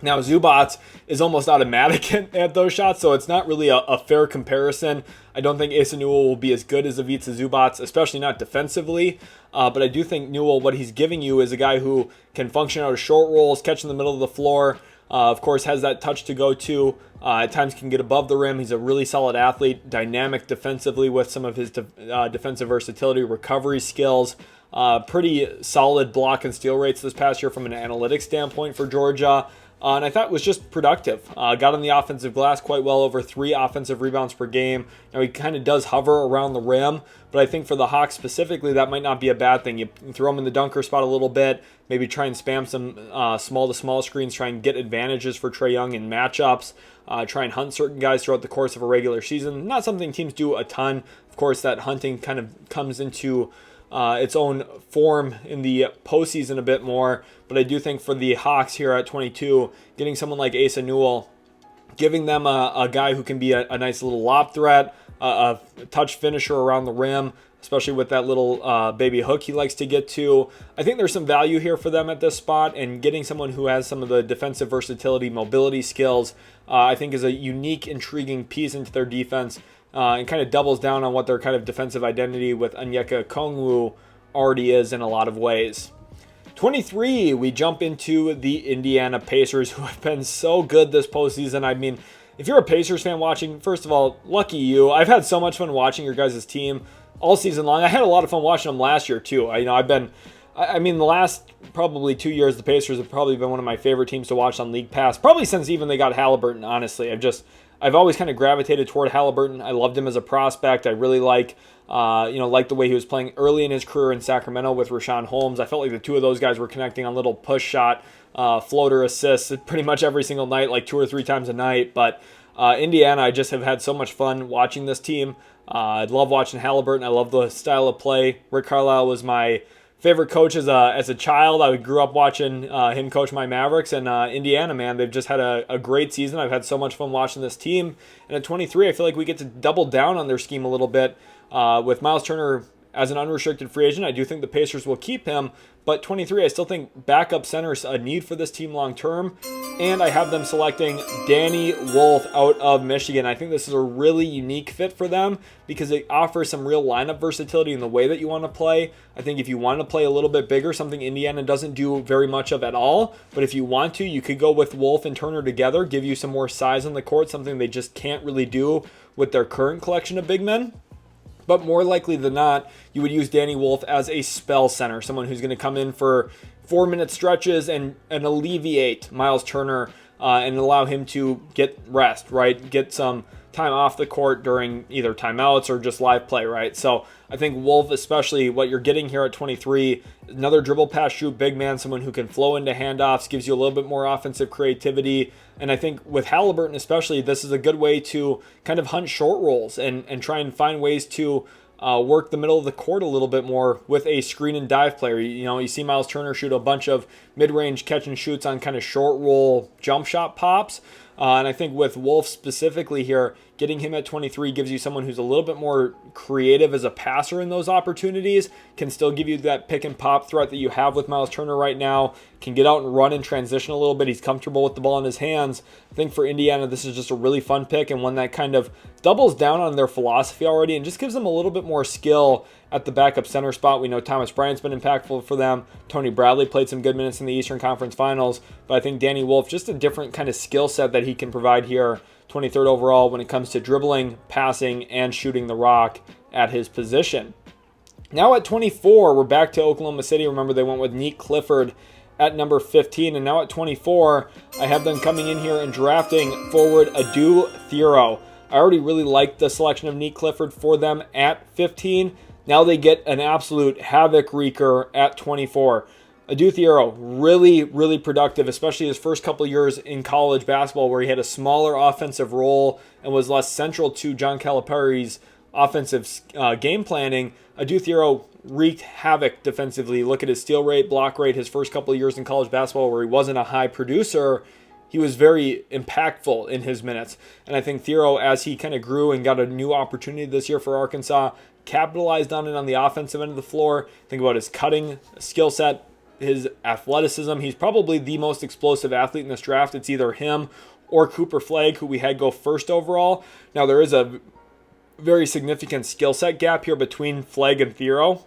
Now, Zubac is almost automatic at those shots, so it's not really a fair comparison. I don't think Asa Newell will be as good as Ivica Zubac, especially not defensively. But I do think Newell, what he's giving you is a guy who can function out of short rolls, catch in the middle of the floor. Of course, has that touch to go to. At times can get above the rim. He's a really solid athlete, dynamic defensively with some of his defensive versatility, recovery skills. Pretty solid block and steal rates this past year from an analytics standpoint for Georgia. And I thought it was just productive. Got on the offensive glass quite well, over 3 offensive rebounds per game. Now, he kind of does hover around the rim, but I think for the Hawks specifically, that might not be a bad thing. You throw him in the dunker spot a little bit, maybe try and spam some small-to-small screens, try and get advantages for Trae Young in matchups, try and hunt certain guys throughout the course of a regular season. Not something teams do a ton. Of course, that hunting kind of comes into its own form in the postseason a bit more. But I do think for the Hawks here at 22, getting someone like Asa Newell, giving them a guy who can be a nice little lob threat, a touch finisher around the rim, especially with that little baby hook he likes to get to. I think there's some value here for them at this spot, and getting someone who has some of the defensive versatility, mobility skills, I think is a unique, intriguing piece into their defense. And kind of doubles down on what their kind of defensive identity with Onyeka Okongwu already is in a lot of ways. 23, we jump into the Indiana Pacers, who have been so good this postseason. I mean, if you're a Pacers fan watching, first of all, lucky you. I've had so much fun watching your guys' team all season long. I had a lot of fun watching them last year, too. I mean, the last probably 2 years, the Pacers have probably been one of my favorite teams to watch on League Pass, probably since even they got Halliburton, honestly. I've always kind of gravitated toward Halliburton. I loved him as a prospect. I really like the way he was playing early in his career in Sacramento with Rashawn Holmes. I felt like the two of those guys were connecting on little push shot, floater assists pretty much every single night, like 2 or 3 times a night. But Indiana, I just have had so much fun watching this team. I love watching Halliburton. I love the style of play. Rick Carlisle was my favorite coach as a child. I grew up watching him coach my Mavericks, and Indiana, man, they've just had a great season. I've had so much fun watching this team. And at 23, I feel like we get to double down on their scheme a little bit with Miles Turner as an unrestricted free agent. I do think the Pacers will keep him, but 23, I still think backup center is a need for this team long term. And I have them selecting Danny Wolf out of Michigan. I think this is a really unique fit for them because it offers some real lineup versatility in the way that you want to play. I think if you want to play a little bit bigger, something Indiana doesn't do very much of at all, but if you want to, you could go with Wolf and Turner together, give you some more size on the court, something they just can't really do with their current collection of big men. But more likely than not, you would use Danny Wolf as a spell center, someone who's going to come in for 4-minute stretches and alleviate Miles Turner and allow him to get rest, right? Get some time off the court during either timeouts or just live play, right? So I think Wolf, especially what you're getting here at 23, another dribble pass shoot big man, someone who can flow into handoffs, gives you a little bit more offensive creativity. And I think with Halliburton especially, this is a good way to kind of hunt short rolls and try and find ways to work the middle of the court a little bit more with a screen and dive player. You see Miles Turner shoot a bunch of mid-range catch and shoots on kind of short roll jump shot pops. And I think with Wolf specifically here, getting him at 23 gives you someone who's a little bit more creative as a passer in those opportunities, can still give you that pick and pop threat that you have with Miles Turner right now, can get out and run and transition a little bit. He's comfortable with the ball in his hands. I think for Indiana, this is just a really fun pick and one that kind of doubles down on their philosophy already and just gives them a little bit more skill at the backup center spot. We know Thomas Bryant's been impactful for them. Tony Bradley played some good minutes in the Eastern Conference Finals, but I think Danny Wolf, just a different kind of skill set that he can provide here, 23rd overall when it comes to dribbling, passing, and shooting the rock at his position. Now at 24, we're back to Oklahoma City. Remember, they went with Nique Clifford at number 15, and now at 24, I have them coming in here and drafting forward Adou Thiero. I already really liked the selection of Nique Clifford for them at 15. Now they get an absolute havoc wreaker at 24. Adou Thiero, really, really productive, especially his first couple years in college basketball where he had a smaller offensive role and was less central to John Calipari's offensive game planning. Adou Thiero wreaked havoc defensively. Look at his steal rate, block rate, his first couple of years in college basketball where he wasn't a high producer. He was very impactful in his minutes. And I think Thiero, as he kind of grew and got a new opportunity this year for Arkansas, capitalized on it on the offensive end of the floor. Think about his cutting skill set, his athleticism. He's probably the most explosive athlete in this draft. It's either him or Cooper Flagg, who we had go first overall. Now, there is a very significant skill set gap here between Flagg and Thiero.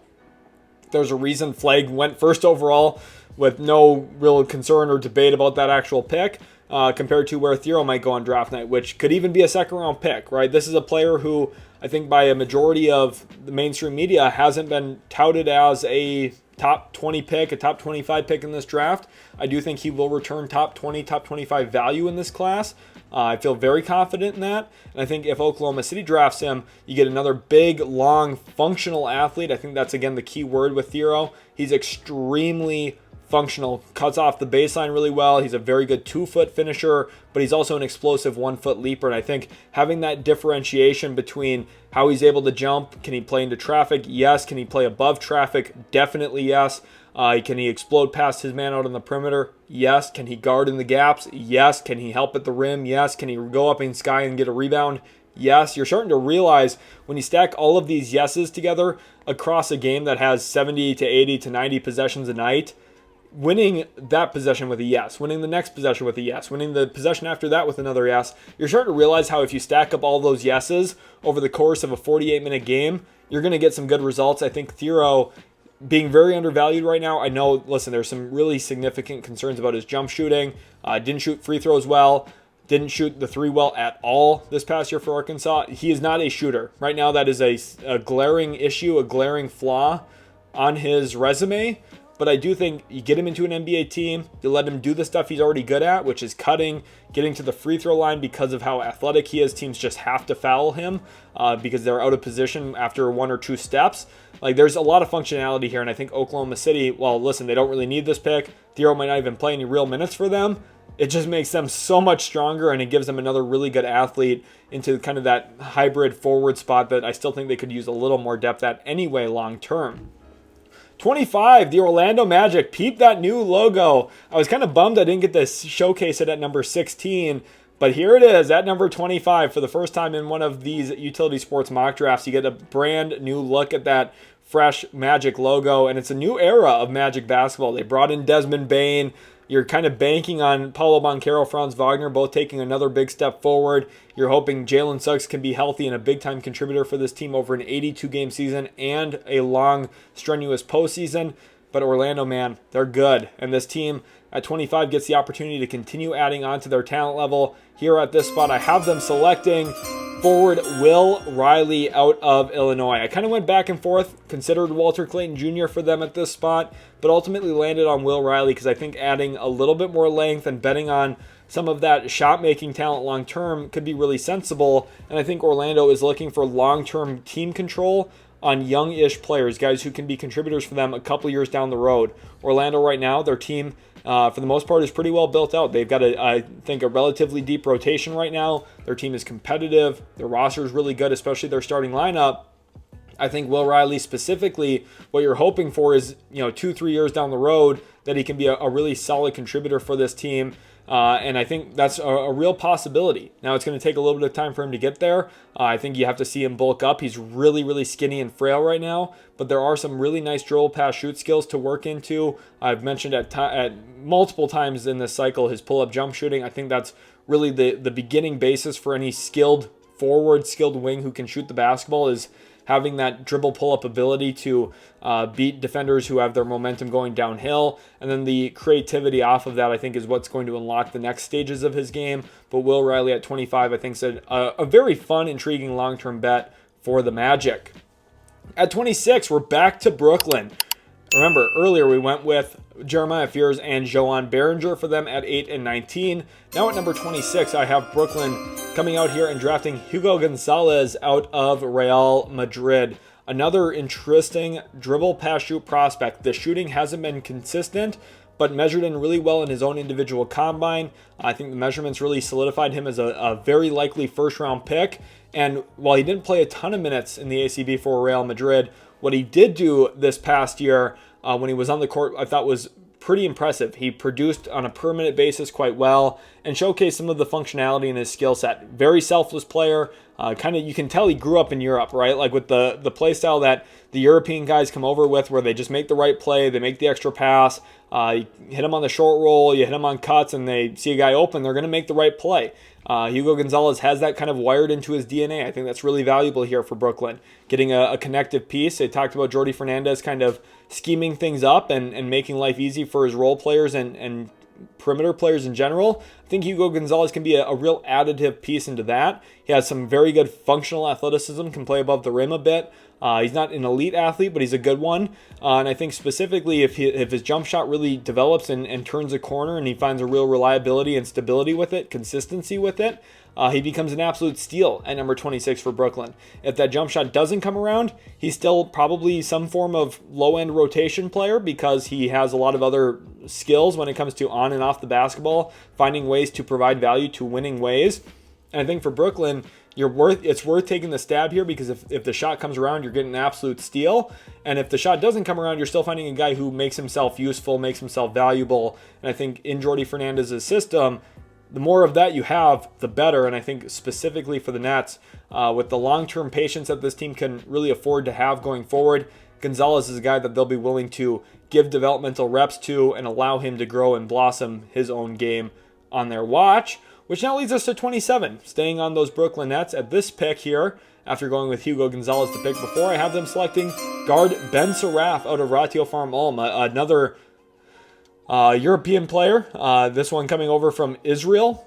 There's a reason Flagg went first overall with no real concern or debate about that actual pick compared to where Thiero might go on draft night, which could even be a second-round pick, right? This is a player who I think by a majority of the mainstream media hasn't been touted as a top 20 pick, a top 25 pick in this draft. I do think he will return top 20, top 25 value in this class. I feel very confident in that. And I think if Oklahoma City drafts him, you get another big, long, functional athlete. I think that's, again, the key word with Thiero. He's extremely functional, cuts off the baseline really well. He's a very good 2-foot finisher, but he's also an explosive 1-foot leaper. And I think having that differentiation between how he's able to jump, can he play into traffic? Yes. Can he play above traffic? Definitely yes. Can he explode past his man out on the perimeter? Yes. Can he guard in the gaps? Yes. Can he help at the rim? Yes. Can he go up in sky and get a rebound? Yes. You're starting to realize when you stack all of these yeses together across a game that has 70 to 80 to 90 possessions a night, winning that possession with a yes, winning the next possession with a yes, winning the possession after that with another yes, you're starting to realize how if you stack up all those yeses over the course of a 48-minute game, you're going to get some good results. I think Thiero being very undervalued right now. I know, listen, there's some really significant concerns about his jump shooting. Didn't shoot free throws well. Didn't shoot the three well at all this past year for Arkansas. He is not a shooter. Right now, that is a glaring issue, a glaring flaw on his resume. But I do think you get him into an NBA team, you let him do the stuff he's already good at, which is cutting, getting to the free throw line because of how athletic he is. Teams just have to foul him because they're out of position after 1 or 2 steps. Like, there's a lot of functionality here, and I think Oklahoma City, well, listen, they don't really need this pick. Thiero might not even play any real minutes for them. It just makes them so much stronger, and it gives them another really good athlete into kind of that hybrid forward spot that I still think they could use a little more depth at anyway long term. 25, the Orlando Magic. Peep that new logo. I was kind of bummed I didn't get to showcase it at number 16, but here it is at number 25 for the first time in one of these Utility Sports mock drafts. You get a brand new look at that fresh Magic logo, and it's a new era of Magic basketball. They brought in Desmond Bane. You're kind of banking on Paulo Banchero, Franz Wagner, both taking another big step forward. You're hoping Jalen Suggs can be healthy and a big-time contributor for this team over an 82-game season and a long, strenuous postseason. But Orlando, man, they're good. And this team at 25 gets the opportunity to continue adding on to their talent level. Here at this spot, I have them selecting forward Will Riley out of Illinois. I kind of went back and forth, considered Walter Clayton Jr. for them at this spot, but ultimately landed on Will Riley because I think adding a little bit more length and betting on some of that shot-making talent long-term could be really sensible. And I think Orlando is looking for long-term team control on young-ish players, guys who can be contributors for them a couple years down the road. Orlando right now, their team, for the most part, is pretty well built out. They've got, I think, a relatively deep rotation right now. Their team is competitive. Their roster is really good, especially their starting lineup. I think Will Riley specifically, what you're hoping for is, 2-3 years down the road that he can be a really solid contributor for this team. And I think that's a real possibility. Now, it's going to take a little bit of time for him to get there. I think you have to see him bulk up. He's really, really skinny and frail right now, but there are some really nice dribble, pass, shoot skills to work into. I've mentioned at multiple times in this cycle his pull-up jump shooting. I think that's really the beginning basis for any skilled forward, skilled wing who can shoot the basketball, is having that dribble pull-up ability to beat defenders who have their momentum going downhill. And then the creativity off of that, I think, is what's going to unlock the next stages of his game. But Will Riley at 25, I think, is a very fun, intriguing long-term bet for the Magic. At 26, we're back to Brooklyn. Remember, earlier we went with Jeremiah Fears and Joan Beringer for them at 8 and 19. Now at number 26, I have Brooklyn coming out here and drafting Hugo Gonzalez out of Real Madrid. Another interesting dribble pass shoot prospect. The shooting hasn't been consistent, but measured in really well in his own individual combine. I think the measurements really solidified him as a very likely first-round pick. And while he didn't play a ton of minutes in the ACB for Real Madrid, what he did do this past year when he was on the court, I thought was pretty impressive. He produced on a per-minute basis quite well and showcased some of the functionality in his skill set. Very selfless player. You can tell he grew up in Europe, right? Like with the play style that the European guys come over with, where they just make the right play, they make the extra pass, you hit him on the short roll, you hit him on cuts, and they see a guy open, they're going to make the right play. Hugo Gonzalez has that kind of wired into his DNA. I think that's really valuable here for Brooklyn. Getting a connective piece. They talked about Jordi Fernandez kind of scheming things up and making life easy for his role players and perimeter players in general. I think Hugo Gonzalez can be a real additive piece into that. He has some very good functional athleticism, can play above the rim a bit. He's not an elite athlete, but he's a good one. And I think specifically if his jump shot really develops and turns a corner and he finds a real reliability and stability with it, consistency with it, he becomes an absolute steal at number 26 for Brooklyn. If that jump shot doesn't come around, he's still probably some form of low-end rotation player because he has a lot of other skills when it comes to on and off the basketball, finding ways to provide value to winning ways. And I think for Brooklyn, it's worth taking the stab here because if the shot comes around, you're getting an absolute steal. And if the shot doesn't come around, you're still finding a guy who makes himself useful, makes himself valuable. And I think in Jordi Fernandez's system, the more of that you have, the better. And I think specifically for the Nets, with the long-term patience that this team can really afford to have going forward, Gonzalez is a guy that they'll be willing to give developmental reps to and allow him to grow and blossom his own game on their watch. Which now leads us to 27, staying on those Brooklyn Nets at this pick here. After going with Hugo Gonzalez the pick before, I have them selecting guard Ben Saraf out of Ratio Farm Ulm, another European player. This one coming over from Israel.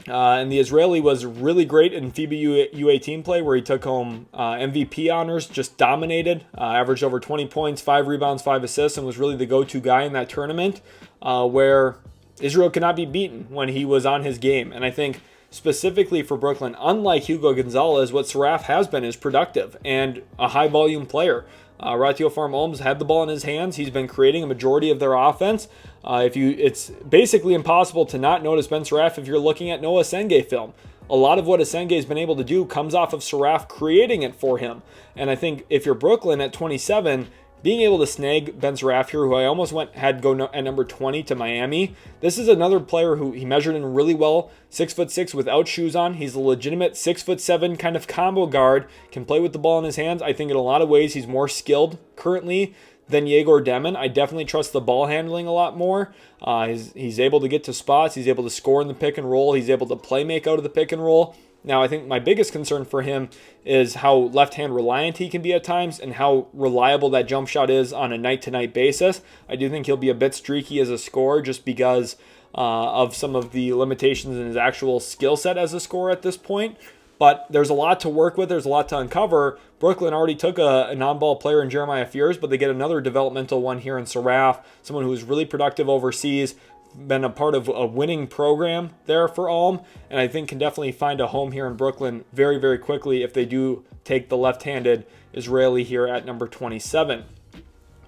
And the Israeli was really great in FIBA U18 play, where he took home MVP honors, just dominated, averaged over 20 points, 5 rebounds, 5 assists, and was really the go-to guy in that tournament, where Israel could not be beaten when he was on his game. And I think specifically for Brooklyn, unlike Hugo Gonzalez, what Saraf has been is productive and a high-volume player. Ratio Farm Ulm's had the ball in his hands. He's been creating a majority of their offense. It's basically impossible to not notice Ben Saraf if you're looking at Noah Essengue film. A lot of what Essengue has been able to do comes off of Saraf creating it for him. And I think if you're Brooklyn at 27, being able to snag Ben Zaraf here, who I almost had go at number 20 to Miami. This is another player who he measured in really well, 6'6" without shoes on. He's a legitimate 6'7" kind of combo guard, can play with the ball in his hands. I think in a lot of ways he's more skilled currently than Egor Demin. I definitely trust the ball handling a lot more. He's able to get to spots. He's able to score in the pick and roll. He's able to play make out of the pick and roll. Now, I think my biggest concern for him is how left-hand reliant he can be at times and how reliable that jump shot is on a night-to-night basis. I do think he'll be a bit streaky as a scorer just because of some of the limitations in his actual skill set as a scorer at this point. But there's a lot to work with. There's a lot to uncover. Brooklyn already took a non-ball player in Jeremiah Fears, but they get another developmental one here in Saraf, someone who was really productive overseas, been a part of a winning program there for Ulm, and I think can definitely find a home here in Brooklyn very, very quickly if they do take the left-handed Israeli here at number 27.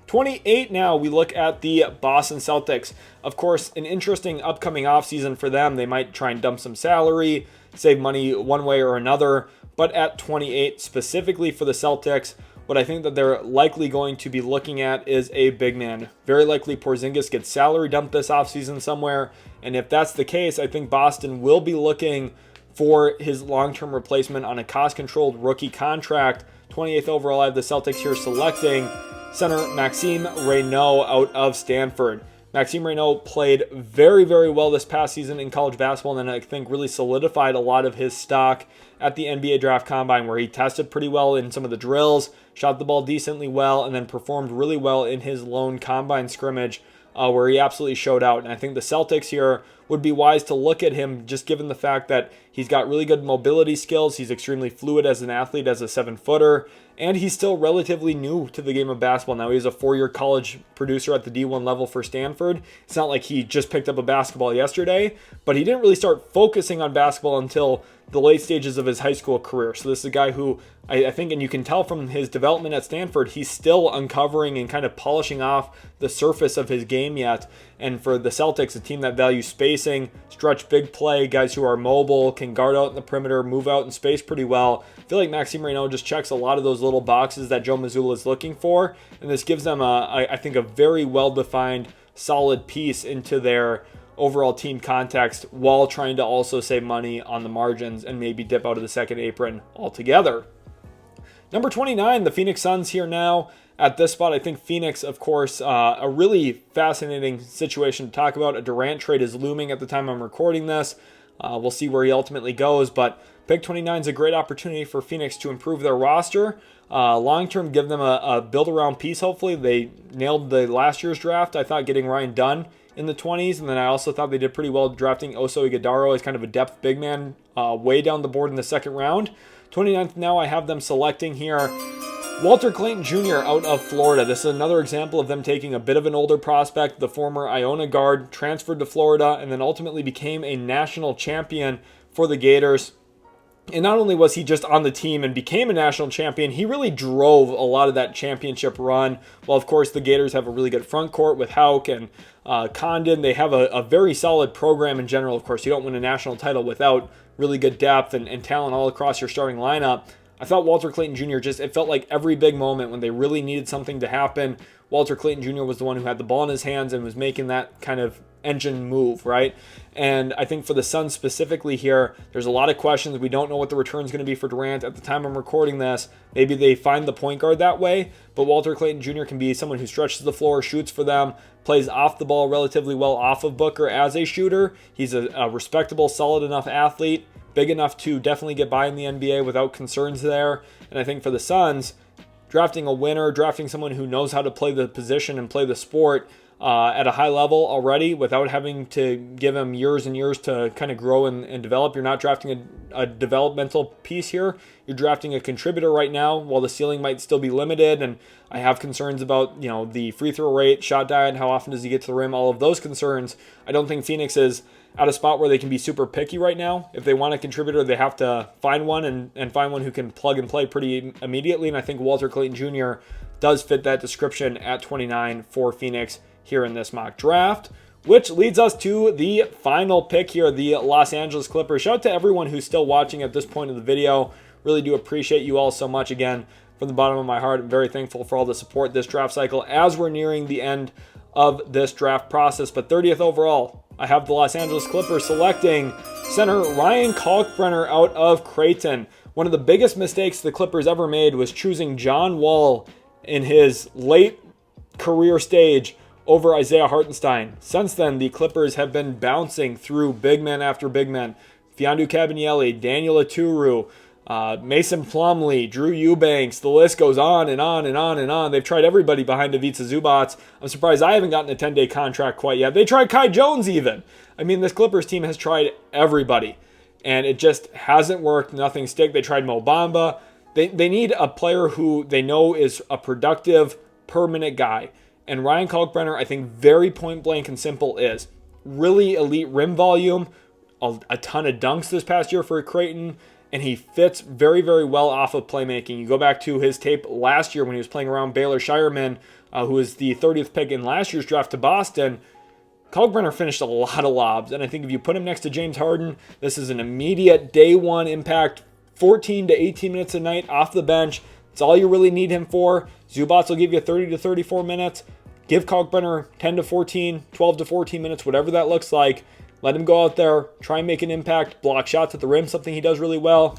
28 now, we look at the Boston Celtics. Of course, an interesting upcoming offseason for them. They might try and dump some salary, save money one way or another, but at 28 specifically for the Celtics, what I think that they're likely going to be looking at is a big man. Very likely Porzingis gets salary dumped this offseason somewhere, and if that's the case, I think Boston will be looking for his long-term replacement on a cost-controlled rookie contract. 28th overall, I have the Celtics here selecting center Maxime Reynaud out of Stanford. Maxime Reynaud played very, very well this past season in college basketball, and then I think really solidified a lot of his stock at the NBA Draft Combine, where he tested pretty well in some of the drills, shot the ball decently well, and then performed really well in his lone combine scrimmage, where he absolutely showed out. And I think the Celtics here would be wise to look at him, just given the fact that he's got really good mobility skills, he's extremely fluid as an athlete, as a 7-footer, and he's still relatively new to the game of basketball. Now, he's a 4-year college producer at the D1 level for Stanford. It's not like he just picked up a basketball yesterday, but he didn't really start focusing on basketball until the late stages of his high school career. So this is a guy who I think, and you can tell from his development at Stanford, he's still uncovering and kind of polishing off the surface of his game yet. And for the Celtics, a team that values spacing, stretch big play, guys who are mobile, can guard out in the perimeter, move out in space pretty well, I feel like Maxime Reynaud just checks a lot of those little boxes that Joe Mazzulla is looking for. And this gives them, I think, a very well-defined, solid piece into their overall team context while trying to also save money on the margins and maybe dip out of the second apron altogether. Number 29, the Phoenix Suns here now. At this spot, I think Phoenix, of course, a really fascinating situation to talk about. A Durant trade is looming at the time I'm recording this. We'll see where he ultimately goes, but pick 29 is a great opportunity for Phoenix to improve their roster. Long-term, give them a build-around piece, hopefully. They nailed the last year's draft, I thought, getting Ryan Dunn in the 20s, and then I also thought they did pretty well drafting Oso Ighodaro as kind of a depth big man way down the board in the second round. 29th now, I have them selecting here Walter Clayton Jr. out of Florida. This is another example of them taking a bit of an older prospect, the former Iona guard, transferred to Florida, and then ultimately became a national champion for the Gators. And not only was he just on the team and became a national champion, he really drove a lot of that championship run. While, of course, the Gators have a really good front court with Hauk and Condon. They have a very solid program in general. Of course, you don't win a national title without really good depth and talent all across your starting lineup. I thought Walter Clayton Jr. it felt like every big moment when they really needed something to happen, Walter Clayton Jr. was the one who had the ball in his hands and was making that kind of engine move, right? And I think for the Suns specifically here, there's a lot of questions. We don't know what the return is going to be for Durant. At the time I'm recording this, maybe they find the point guard that way, but Walter Clayton Jr. can be someone who stretches the floor, shoots for them, plays off the ball relatively well off of Booker as a shooter. He's a respectable, solid enough athlete, big enough to definitely get by in the NBA without concerns there. And I think for the Suns, drafting a winner, drafting someone who knows how to play the position and play the sport at a high level already without having to give him years and years to kind of grow and develop. You're not drafting a developmental piece here. You're drafting a contributor right now while the ceiling might still be limited. And I have concerns about, the free throw rate, shot diet, how often does he get to the rim, all of those concerns. I don't think Phoenix is at a spot where they can be super picky right now. If they want a contributor, they have to find one and find one who can plug and play pretty immediately. And I think Walter Clayton Jr. does fit that description at 29 for Phoenix here in this mock draft, which leads us to the final pick here, the Los Angeles Clippers. Shout out to everyone who's still watching at this point of the video. Really do appreciate you all so much. Again, from the bottom of my heart. I'm very thankful for all the support this draft cycle as we're nearing the end of this draft process. But 30th overall, I have the Los Angeles Clippers selecting center Ryan Kalkbrenner out of Creighton. One of the biggest mistakes the Clippers ever made was choosing John Wall in his late career stage over Isaiah Hartenstein. Since then, the Clippers have been bouncing through big men after big men. Fiondu Kabengele, Daniel Aturu, Mason Plumlee, Drew Eubanks, the list goes on and on and on and on. They've tried everybody behind Ivica Zubac. I'm surprised I haven't gotten a 10-day contract quite yet. They tried Kai Jones even. I mean, this Clippers team has tried everybody, and it just hasn't worked. Nothing stick. They tried Mo Bamba. They need a player who they know is a productive, permanent guy. And Ryan Kalkbrenner, I think very point blank and simple, is really elite rim volume, a ton of dunks this past year for Creighton, and he fits very, very well off of playmaking. You go back to his tape last year when he was playing around Baylor Shireman, who was the 30th pick in last year's draft to Boston. Kalkbrenner finished a lot of lobs, and I think if you put him next to James Harden, this is an immediate day one impact, 14 to 18 minutes a night off the bench. It's all you really need him for. Zubac will give you 30 to 34 minutes. Give Kalkbrenner 10 to 14, 12 to 14 minutes, whatever that looks like. Let him go out there, try and make an impact, block shots at the rim, something he does really well.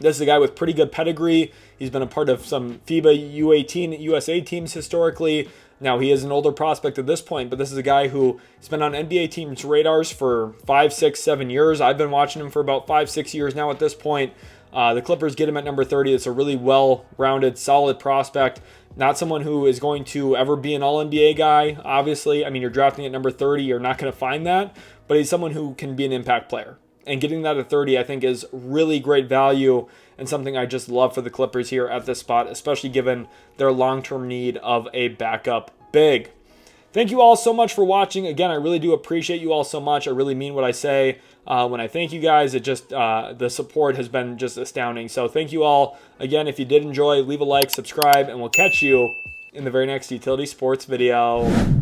This is a guy with pretty good pedigree. He's been a part of some FIBA U18 USA teams historically. Now, he is an older prospect at this point, but this is a guy who has been on NBA teams' radars for 5, 6, 7 years. I've been watching him for about 5, 6 years now at this point. The Clippers get him at number 30. It's a really well-rounded, solid prospect. Not someone who is going to ever be an All-NBA guy, obviously. I mean, you're drafting at number 30. You're not going to find that. But he's someone who can be an impact player. And getting that at 30, I think, is really great value and something I just love for the Clippers here at this spot, especially given their long-term need of a backup big. Thank you all so much for watching. Again, I really do appreciate you all so much. I really mean what I say. When I thank you guys, it just the support has been just astounding. So thank you all. Again, if you did enjoy, leave a like, subscribe, and we'll catch you in the very next Utility Sports video.